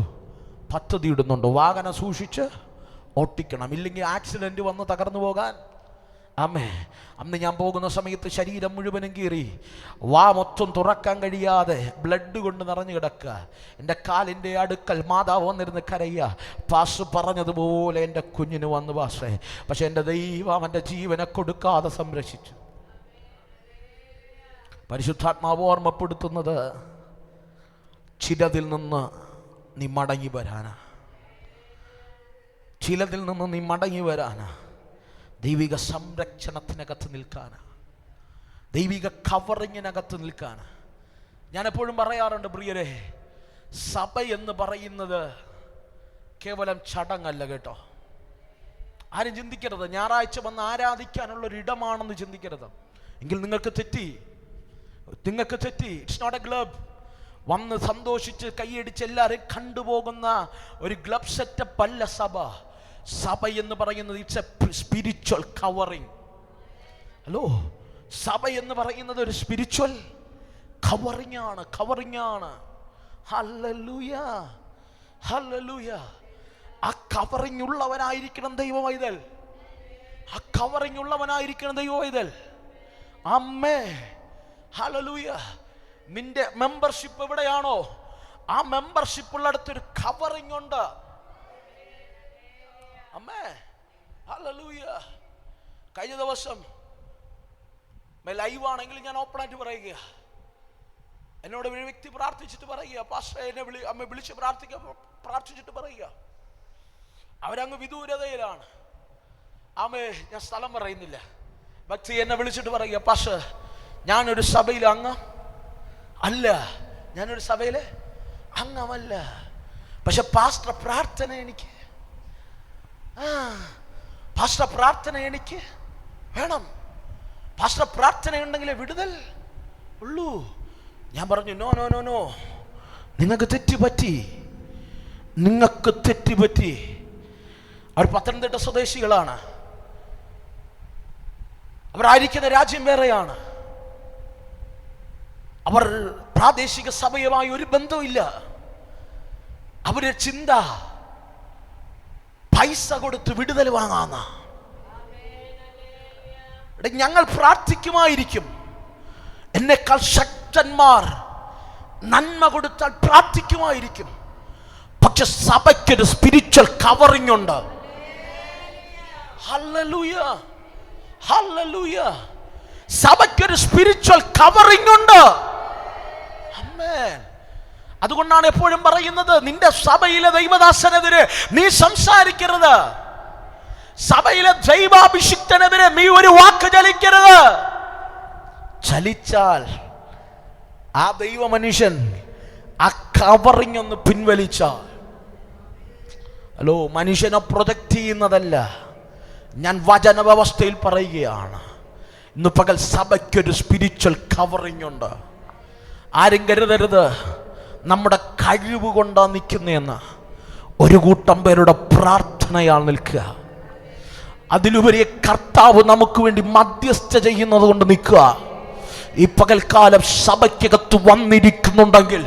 പദ്ധതി ഇടുന്നുണ്ട്. വാഹനം സൂക്ഷിച്ച് ഓട്ടിക്കണം, ഇല്ലെങ്കിൽ ആക്സിഡൻറ്റ് വന്ന് തകർന്നു പോകാൻ. അന്ന് ഞാൻ പോകുന്ന സമയത്ത് ശരീരം മുഴുവനും കീറി, വാ മൊത്തം തുറക്കാൻ കഴിയാതെ ബ്ലഡ് കൊണ്ട് നിറഞ്ഞു കിടക്കുക. എൻ്റെ കാലിൻ്റെ അടുക്കൽ മാതാവ് വന്നിരുന്ന് കരയുക: പാസ് പറഞ്ഞതുപോലെ എൻ്റെ കുഞ്ഞിന് വന്നു പാസേ. പക്ഷെ എൻ്റെ ദൈവം അവൻ്റെ ജീവനെ കൊടുക്കാതെ സംരക്ഷിച്ചു. പരിശുദ്ധാത്മാവ് ഓർമ്മപ്പെടുത്തുന്നത് ചിലതിൽ നിന്ന് നീ മടങ്ങി വരാനാ, ചിലതിൽ നിന്ന് നീ മടങ്ങി വരാനാ, ദൈവിക സംരക്ഷണത്തിനകത്ത് നിൽക്കാനാ, ദൈവിക കവറിങ്ങിനകത്ത് നിൽക്കാനാ. ഞാൻ എപ്പോഴും പറയാറുണ്ട് പ്രിയരെ, സഭ എന്ന് പറയുന്നത് കേവലം ചടങ്ങല്ല കേട്ടോ. ആരും ചിന്തിക്കരുത് ഞായറാഴ്ച വന്ന് ആരാധിക്കാനുള്ളൊരു ഇടമാണെന്ന് ചിന്തിക്കരുത്. എങ്കിൽ നിങ്ങൾക്ക് തെറ്റി. It's not a club. വന്ന് സന്തോഷിച്ച് കൈയടിച്ച് എല്ലാവരും കണ്ടുപോകുന്ന ഒരു ക്ലബ് സെറ്റപ്പ് അല്ല സഭ. സഭ എന്ന് പറയുന്നത് it's A spiritual covering. Hello, സഭ എന്ന് പറയുന്നത് ഒരു സ്പിരിച്വൽ കവറിങ് ആണ്. Hallelujah, hallelujah. ആ കവറിങ് ഉള്ളവനായിരിക്കണം ദൈവവൈതൽ. ആ കവറിങ് ഉള്ളവനായിരിക്കണം ദൈവവൈതൽ. അമ്മേ, ഹല്ലേലൂയ. നിന്റെ മെമ്പർഷിപ്പ് എവിടെയാണോ ആ മെമ്പർഷിപ്പ് ഉള്ളിടത്തൊരു കവറിങ് ഉണ്ട്. അമ്മേ, ഹല്ലേലൂയ. കഴിഞ്ഞ ദിവസം ലൈവ് ആണെങ്കിൽ ഞാൻ ഓപ്പണായിട്ട് പറയുക, എന്നോട് ഒരു വ്യക്തി പ്രാർത്ഥിച്ചിട്ട് പറയുക, പാസ്റ്റർ എന്നെ അമ്മ വിളിച്ച് പ്രാർത്ഥിച്ചിട്ട് പറയുക, അവരങ്ങ് വിദൂരതയിലാണ്. അമ്മേ, ഞാൻ സ്ഥലം പറയുന്നില്ല, വ്യക്തി എന്നെ വിളിച്ചിട്ട് പറയുക, പാസ്റ്റർ ഞാനൊരു സഭയിൽ അംഗം അല്ല, ഞാനൊരു സഭയിലെ അംഗമല്ല, പക്ഷെ പാസ്റ്റർ പ്രാർത്ഥന എനിക്ക് വേണം. പാസ്റ്റർ പ്രാർത്ഥന ഉണ്ടെങ്കിലേ വിടുതൽ ഉള്ളൂ. ഞാൻ പറഞ്ഞു, നോ നോ നോ നോ, നിങ്ങൾക്ക് തെറ്റുപറ്റി. അവർ പത്തനംതിട്ട സ്വദേശികളാണ്, അവരായിരിക്കുന്ന രാജ്യം വേറെയാണ്, അവർ പ്രാദേശിക സഭയുമായി ഒരു ബന്ധവുമില്ല. അവരുടെ ചിന്ത പൈസ കൊടുത്ത് വിടുതൽ വാങ്ങാന്ന. ഞങ്ങൾ പ്രാർത്ഥിക്കുമായിരിക്കും, എന്നെക്കാൾ ശക്തന്മാർ നന്മ കൊടുത്താൽ പ്രാർത്ഥിക്കുമായിരിക്കും, പക്ഷെ സഭയ്ക്കൊരു സ്പിരിച്വൽ കവറിങ് ഉണ്ട്. ഹല്ലേലൂയ, ഹല്ലേലൂയ. സഭയ്ക്കൊരു സ്പിരിച്വൽ കവറിങ് ഉണ്ട്. ആമേൻ. അതുകൊണ്ടാണ് എപ്പോഴും പറയുന്നത്, നിന്റെ സഭയിലെ ദൈവദാസനെതിരെ നീ സംസാരിക്കരുത്, സഭയിലെ ദൈവാഭിഷിക്തനെതിരെ നീ ഒരു വാക്ക് ചലിക്കരുത്. ചലിച്ചാൽ ആ ദൈവ മനുഷ്യൻ ആ കവറിങ് ഒന്ന് പിൻവലിച്ചാൽ, ഹലോ, മനുഷ്യനെ പ്രൊജക്റ്റ് ചെയ്യുന്നതല്ല, ഞാൻ വചന വ്യവസ്ഥയിൽ പറയുകയാണ്, ഇന്ന് പകൽ സഭയ്ക്കൊരു സ്പിരിച്വൽ കവറിങ് ഉണ്ട്. ആരും കരുതരുത് നമ്മുടെ കഴിവ് കൊണ്ടാ നിൽക്കുന്നതെന്ന്. ഒരു കൂട്ടം പേരുടെ പ്രാർത്ഥനയാൽ നിൽക്കുക. അതിലുപരി കർത്താവ് നമുക്ക് വേണ്ടി മധ്യസ്ഥ ചെയ്യുന്നത് കൊണ്ട് നിൽക്കുക. ഈ പകൽക്കാലം സഭയ്ക്കകത്ത് വന്നിരിക്കുന്നുണ്ടെങ്കിൽ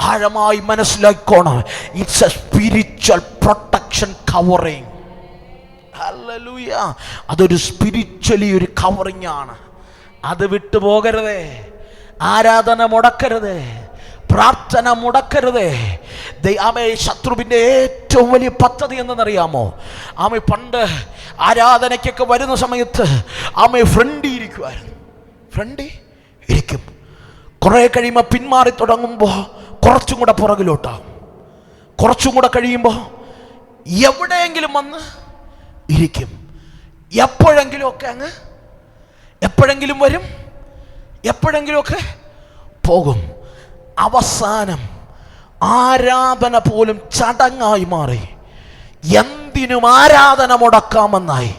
ആഴമായി മനസ്സിലാക്കണം, it's A spiritual protection covering. Hallelujah. അതൊരു സ്പിരിച്വലി ഒരു കവറിങ് ആണ്. അത് വിട്ടുപോകരുതേ. ആരാധന മുടക്കരുതേ, പ്രാർത്ഥന മുടക്കരുതേ. ശത്രുവിൻ്റെ ഏറ്റവും വലിയ പദ്ധതി എന്തെന്നറിയാമോ? പണ്ട് ആരാധനയ്ക്കൊക്കെ വരുന്ന സമയത്ത് ഫ്രണ്ടി ഇരിക്കുമായിരുന്നു. ഫ്രണ്ടി ഇരിക്കും. കുറേ കഴിയുമ്പോൾ പിന്മാറി തുടങ്ങുമ്പോൾ കുറച്ചും കൂടെ പുറകിലോട്ടാവും. കുറച്ചും കൂടെ കഴിയുമ്പോൾ എവിടെയെങ്കിലും വന്ന് ഇരിക്കും. എപ്പോഴെങ്കിലും വരും, എപ്പോഴെങ്കിലുമൊക്കെ പോകും. അവസാനം ആരാധന പോലും ചടങ്ങായി മാറി. എന്തിനും ആരാധന മുടക്കാമെന്നായി.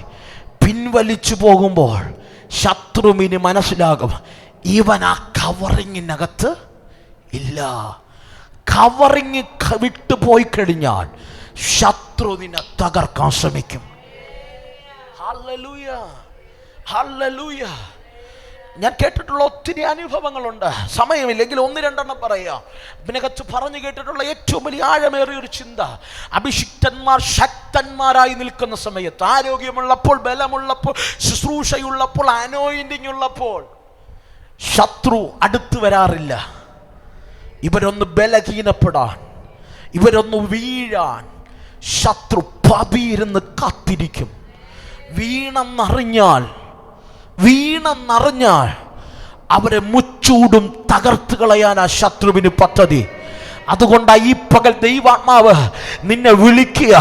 പിൻവലിച്ചു പോകുമ്പോൾ ശത്രുവിന് മനസ്സിലാകും, ഇവൻ ആ കവറിങ്ങിനകത്ത് ഇല്ല. കവറിങ് വിട്ടു പോയി കഴിഞ്ഞാൽ ശത്രുവിനെ തകർക്കാൻ ശ്രമിക്കും. Hallelujah, hallelujah. ഞാൻ കേട്ടിട്ടുള്ള ഒത്തിരി അനുഭവങ്ങളുണ്ട്. സമയമില്ലെങ്കിൽ ഒന്ന് രണ്ടെണ്ണം പറയാം. ഇതിനകത്ത് പറഞ്ഞു കേട്ടിട്ടുള്ള ഏറ്റവും വലിയ ആഴമേറിയ ഒരു ചിന്ത, അഭിഷിക്തന്മാർ ശക്തന്മാരായി നിൽക്കുന്ന സമയത്ത്, ആരോഗ്യമുള്ളപ്പോൾ, ബലമുള്ളപ്പോൾ, ശുശ്രൂഷയുള്ളപ്പോൾ, അനോയിന്റിങ് ഉള്ളപ്പോൾ ശത്രു അടുത്ത് വരാറില്ല. ഇവരൊന്ന് ബലഹീനപ്പെടാൻ, ഇവരൊന്ന് വീഴാൻ ശത്രു പതിയിരുന്ന് കാത്തിരിക്കും. വീണെന്നറിഞ്ഞാൽ അവരെ മുച്ചൂടും തകർത്ത് കളയാനാ ശത്രുവിന് പദ്ധതി. അതുകൊണ്ടാണ് ഈ പകൽ ദൈവാത്മാവ് നിന്നെ വിളിക്കുക.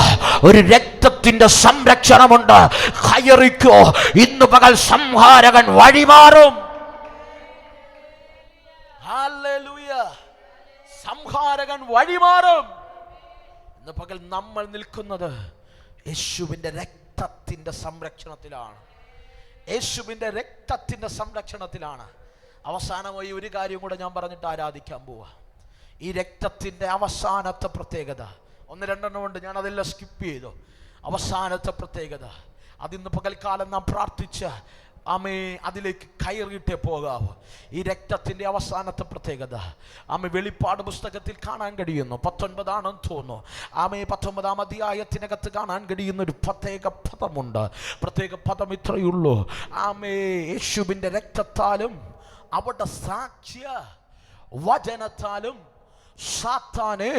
ഒരു രക്തത്തിന്റെ സംരക്ഷണമുണ്ട്, കയറിക്കോ. ഇന്ന് പകൽ സംഹാരകൻ വഴിമാറും. ഹല്ലേലൂയ. സംഹാരകൻ വഴിമാറും. ഇന്ന് പകൽ നമ്മൾ നിൽക്കുന്നത് യേശുവിന്റെ രക്തത്തിന്റെ സംരക്ഷണത്തിലാണ്. യേശുവിന്റെ രക്തത്തിന്റെ സംരക്ഷണത്തിലാണ്. അവസാനമായി ഒരു കാര്യം കൂടെ ഞാൻ പറഞ്ഞിട്ട് ആരാധിക്കാൻ പോവാ. ഈ രക്തത്തിന്റെ അവസാനത്തെ പ്രത്യേകത ഒന്ന് രണ്ടെണ്ണം ഉണ്ട്, ഞാൻ അതെല്ലാം സ്കിപ്പ് ചെയ്തു. അവസാനത്തെ പ്രത്യേകത അതിന്ന് പകൽക്കാലം നാം പ്രാർത്ഥിച്ച അതിലേക്ക് കയറിയിട്ടേ പോകാവൂ. ഈ രക്തത്തിന്റെ അവസാനത്തെ പ്രത്യേകത വെളിപ്പാട് പുസ്തകത്തിൽ കാണാൻ കഴിയുന്നു. 19 തോന്നുന്നു. 19 അധ്യായത്തിനകത്ത് കാണാൻ കഴിയുന്ന ഒരു പ്രത്യേക പദമുണ്ട്. പ്രത്യേക പദം ഇത്രയുള്ളൂ. യേശുവിന്റെ രക്തത്താലും അവിടെ സാക്ഷ്യ വചനത്താലും സാത്താനെ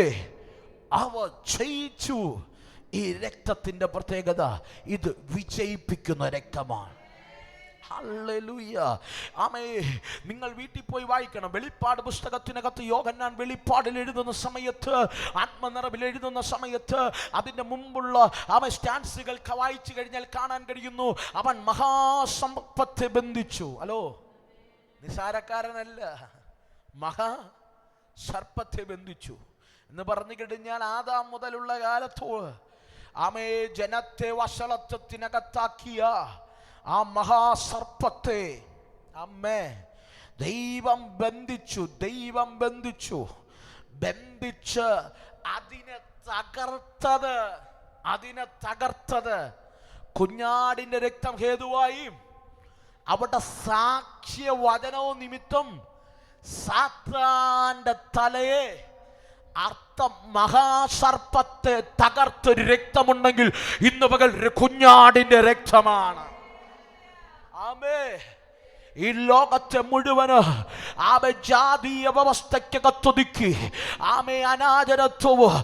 അവ ജയിച്ചു. ഈ രക്തത്തിന്റെ പ്രത്യേകത ഇത് വിജയിപ്പിക്കുന്ന രക്തമാണ്. ഹല്ലേലൂയ. നിങ്ങൾ വീട്ടിൽ പോയി വായിക്കണം. വെളിപ്പാട് പുസ്തകത്തിനകത്ത് യോഹന്നാൻ വെളിപ്പാടിൽ എഴുതുന്ന സമയത്ത്, ആത്മനിറവിൽ എഴുതുന്ന സമയത്ത് അതിന്റെ മുമ്പുള്ള സ്റ്റാൻസുകൾ വായിച്ചു കഴിഞ്ഞാൽ കാണാൻ കഴിയുന്നു, അവൻ മഹാസമ്പത്തെ ബന്ധിച്ചു. ഹലോ, നിസാരക്കാരനല്ല, മഹാസർപ്പത്തെ ബന്ധിച്ചു എന്ന് പറഞ്ഞു കഴിഞ്ഞാൽ ആദാം മുതലുള്ള കാലത്തോ ജനത്തെ വഷളത്വത്തിനകത്താക്കിയ ആ മഹാസർപ്പത്തെ ദൈവം ബന്ധിച്ചു. ബന്ധിച്ച് അതിനെ തകർത്തത് കുഞ്ഞാടിന്റെ രക്തം ഹേതുവായി അവിടെ സാക്ഷ്യ വചനവും നിമിത്തം സാത്താന്റെ തലയെ അർത്ഥം മഹാസർപ്പത്തെ തകർത്തൊരു രക്തമുണ്ടെങ്കിൽ ഇന്ന് പകൽ കുഞ്ഞാടിന്റെ രക്തമാണ്. ഈ ലോകത്തെ മുഴുവന് ജാതീയ വ്യവസ്ഥയ്ക്കകത്തൊതുക്കി അനാചരത്വവും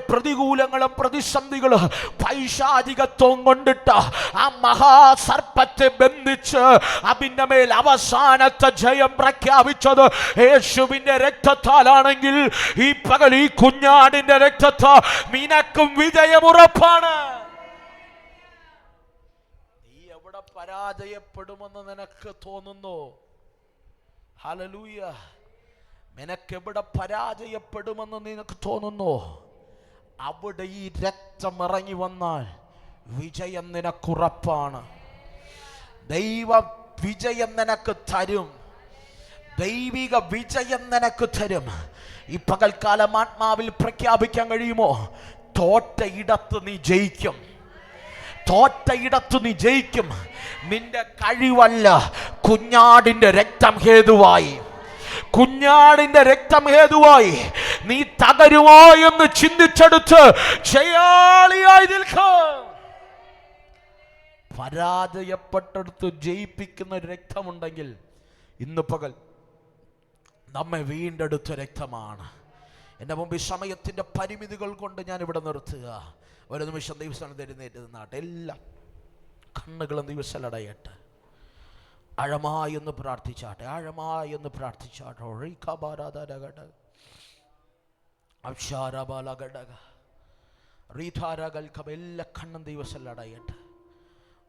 പ്രതികൂലങ്ങളും പ്രതിസന്ധികളും പൈശാചികത്വവും കൊണ്ടിട്ട് ആ മഹാസർപ്പത്തെ ബന്ധിച്ച് അതിന്റെ മേൽ അവസാനത്തെ ജയം പ്രഖ്യാപിച്ചത് യേശുവിന്റെ രക്തത്താലാണെങ്കിൽ ഈ പകൽ ഈ കുഞ്ഞാടിന്റെ രക്തത്താൽ നിനക്കും വിജയമുറപ്പാണ്. പരാജയപ്പെടുമെന്ന് നിനക്ക് തോന്നുന്നു? ഹല്ലേലൂയ. നിനക്കെവിടെ പരാജയപ്പെടുമെന്ന് നിനക്ക് തോന്നുന്നു? അവിടെ ഈ രക്തം ഇറങ്ങി വന്നാൽ വിജയം നിനക്കുറപ്പാണ്. ദൈവ വിജയം നിനക്ക് തരും. ദൈവിക വിജയം നിനക്ക് തരും. ഈ പകൽക്കാലം ആത്മാവിൽ പ്രഖ്യാപിക്കാൻ കഴിയുമോ? തോറ്റയിടത്ത് നീ ജയിക്കും. നിന്റെ കഴിവല്ല, കുഞ്ഞാടിന്റെ രക്തം ഹേതുവായി നീ തകരുമോ എന്ന് ചിന്തിച്ചെടുത്ത് ജയാളിയായി നിൽക്കും. പരാജയപ്പെട്ടെടുത്ത് ജയിപ്പിക്കുന്ന ഒരു രക്തമുണ്ടെങ്കിൽ ഇന്ന് പകൽ നമ്മെ വീണ്ടെടുത്ത രക്തമാണ്. എൻ്റെ മുമ്പിൽ സമയത്തിൻ്റെ പരിമിതികൾ കൊണ്ട് ഞാനിവിടെ നിർത്തുക. ഒരു നിമിഷം ദിവസം എഴുന്നേറ്റ് നിന്നാട്ടെ. എല്ലാ കണ്ണുകളും ദിവസമടയട്ടെ. ആഴമായൊന്ന് പ്രാർത്ഥിച്ചാട്ടെ, ആഴമായൊന്ന് പ്രാർത്ഥിച്ചാട്ടെ. എല്ലാ കണ്ണും ദിവസമടയട്ടെ.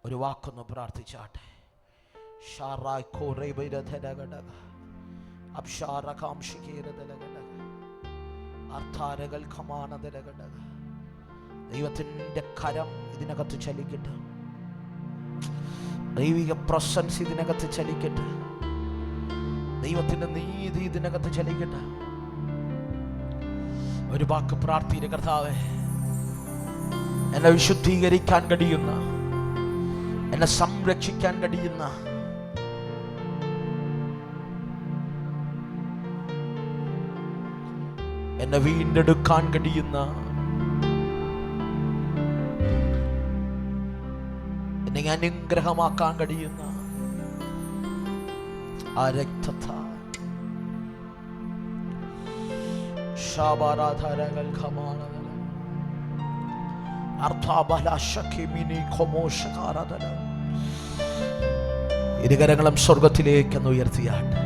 ഒരു വാക്കൊന്ന് പ്രാർത്ഥിച്ചാട്ടെ. ദൈവത്തിൻ്റെ കരം ഇതിനകത്ത് ചലിക്കട്ടെ. ദൈവിക പ്രസൻസ് ഇതിനകത്ത് ചലിക്കട്ടെ. ദൈവത്തിൻ്റെ നീതി ഇതിനകത്ത് ചലിക്കട്ടെ. ഒരു വാക്ക് പ്രാർത്ഥിയുടെ കർത്താവേ, എന്നെ വിശുദ്ധീകരിക്കാൻ കഴിയുന്ന, എന്നെ സംരക്ഷിക്കാൻ കഴിയുന്ന, എന്നെ വീണ്ടെടുക്കാൻ കഴിയുന്ന, എന്നെ അനുഗ്രഹമാക്കാൻ കഴിയുന്ന ആ രക്തത്താൽ ഇരുകരങ്ങളും സ്വർഗത്തിലേക്കൊന്ന് ഉയർത്തിയാട്ട്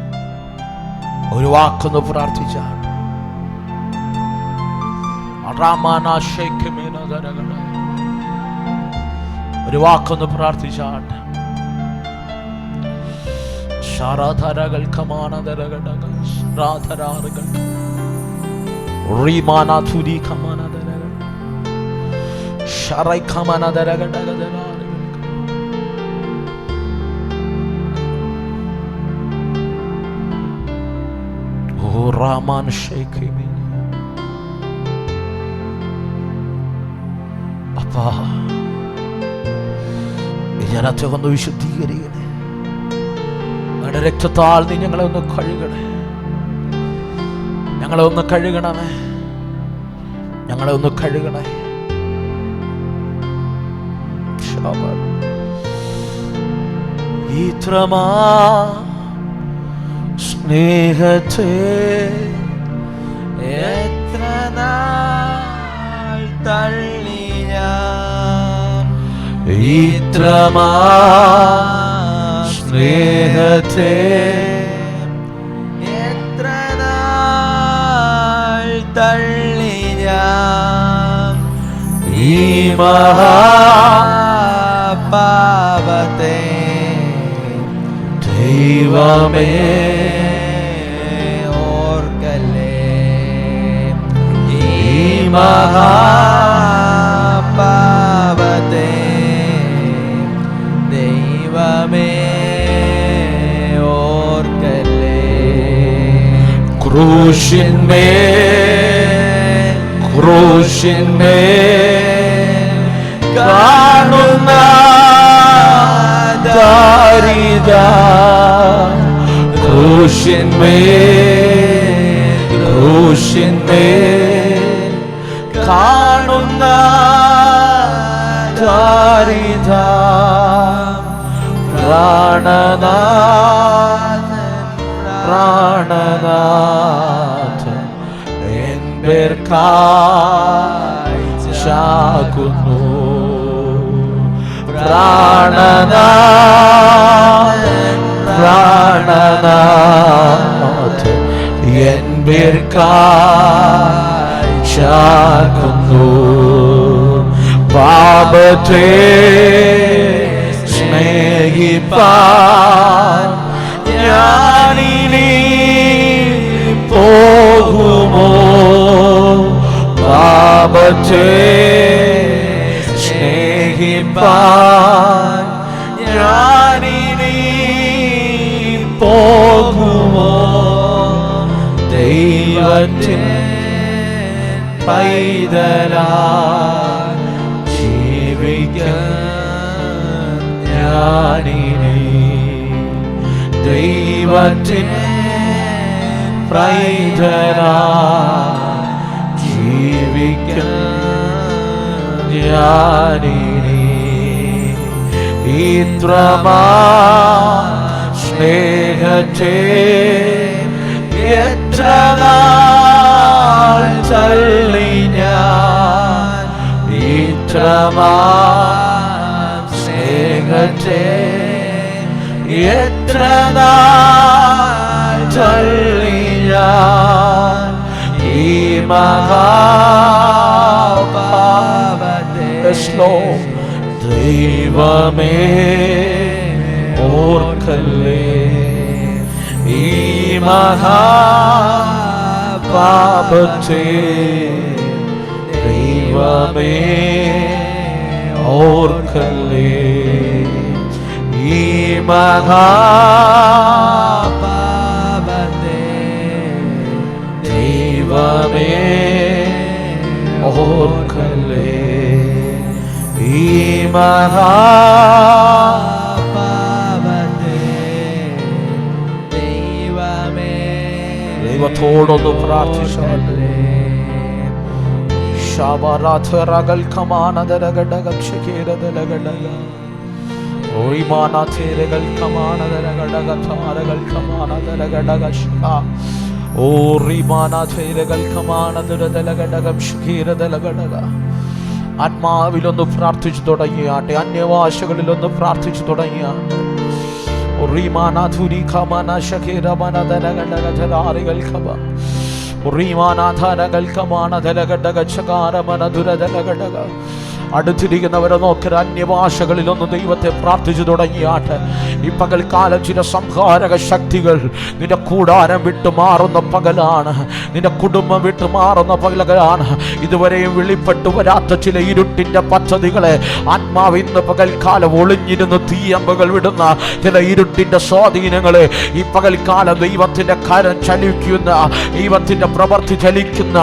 ഒരു വാക്കൊന്ന് പ്രാർത്ഥിച്ചാട്ട്. ഒരു വാക്കൊന്ന് പ്രാർത്ഥിച്ചാട്ട്. ശാരാധരകൾ കമാനധരകൾ ശ്രാധരാറുകൾ റീമാനാഥുരി കമാനധരകൾ ശരൈ കമാനധരകൾ ഓ റാമാൻ ഷേഖിമി. അപ്പാ, ജനത്തെ ഒന്ന് വിശുദ്ധീകരിക്കണേ. അങ്ങയുടെ രക്തത്താൽ നീ ഞങ്ങളെ ഒന്ന് കഴുകണേ. ഞങ്ങളെ ഒന്ന് കഴുകണമേ. ഞങ്ങളെ ഒന്ന് കഴുകണേ. ഇത്രമാ സ്നേഹത്തെ എത്ര നാൾ തള്ളി ഇത്രമാ സ്നേഹത്തെ എത്ര നാൾ തള്ളി ഈ മഹാപാപത്തെ ദൈവമേ ഓർക്കല്ലേ. ഈ മഹാപാപത്തെ ദൈവമേ ഓർക്കല്ലേ. ക്രൂശിന്മേൽ കാണുന്ന ദാരിദ്ര ക്രൂശിന്മേൽ കാണുന്ന ദാരിദ്ര പ്രാണനാഥൻ പേർക്കായി ചാകുന്നു. പ്രാണനാഥൻ എൻ പേർക്കായി ചാകുന്നു. പാപത്തെ സ്നേഹിപ്പാൻ ഞാനിനി പോകുമോ? പാപത്തെ സ്നേഹിപ്പാൻ ഞാനിനി പോകുമോ? ദൈവത്തിൻ പൈതലായി ജീവിക്കാൻ ഞാനിനി ദൈവത്തിൻ പൈതലായി ജീവിക്കാൻ ഞാനിനി ഇത്രമാ സ്നേഹത്തെ എത്ര നാൾ തള്ളി ഞാൻ, ഇത്രമാ സ്നേഹത്തെ എത്ര നാൾ തള്ളി ഞാൻ, ഈ മഹാപാപത്തെ ദൈവമേ ഓർക്കല്ലേ, ഈ മഹാപാപത്തെ ദൈവമേ ഓർക്കല്ലേ, ഈ മഹാപാപത്തെ ദൈവമേ ഓർക്കല്ലേ, ഈ മഹാപാപത്തെ ദൈവമേ. ദൈവത്തോടൊന്ന് പ്രാർത്ഥിച്ചോളേ. ശബരാധരകൾ കമാനദരഗടകം ശകേരദലഗടക ഓയിമാനാഥേരകൾ കമാനദരഗടകധാരകൾ കമാനദരഗടകശക ഓറിമാനാഥേരകൾ കമാനദരദലഗടകം ശകേരദലഗടക. ആത്മാവിലൊന്ന് പ്രാർത്ഥിച്ചു തുടങ്ങിയാട്ടെ, അന്യഭാഷകളിലൊന്ന് പ്രാർത്ഥിച്ചു തുടങ്ങിയാട്ടെ. അടുത്തിരിക്കുന്നവരെ നോക്കി അന്യഭാഷകളിലൊന്ന് ദൈവത്തെ പ്രാർത്ഥിച്ചു തുടങ്ങിയാട്ടെ. ഈ പകൽക്കാലം ചില സംഹാരക ശക്തികൾ നിന്റെ കൂടാരം വിട്ടു മാറുന്ന പകലാണ്, നിന്റെ കുടുംബം വിട്ടു മാറുന്ന പകലാണ്. ഇതുവരെയും വെളിപ്പെട്ടു വരാത്ത ചില ഇരുട്ടിന്റെ പദ്ധതികളെ ആത്മാവ് ഇന്ന് പകൽക്കാലം ഒളിഞ്ഞിരുന്ന് തീയമ്പുകൾ വിടുന്ന ചില ഇരുട്ടിന്റെ സ്വാധീനങ്ങളെ ഈ പകൽക്കാലം ദൈവത്തിന്റെ കരം ചലിക്കുന്ന, ദൈവത്തിന്റെ പ്രവൃത്തി ചലിക്കുന്ന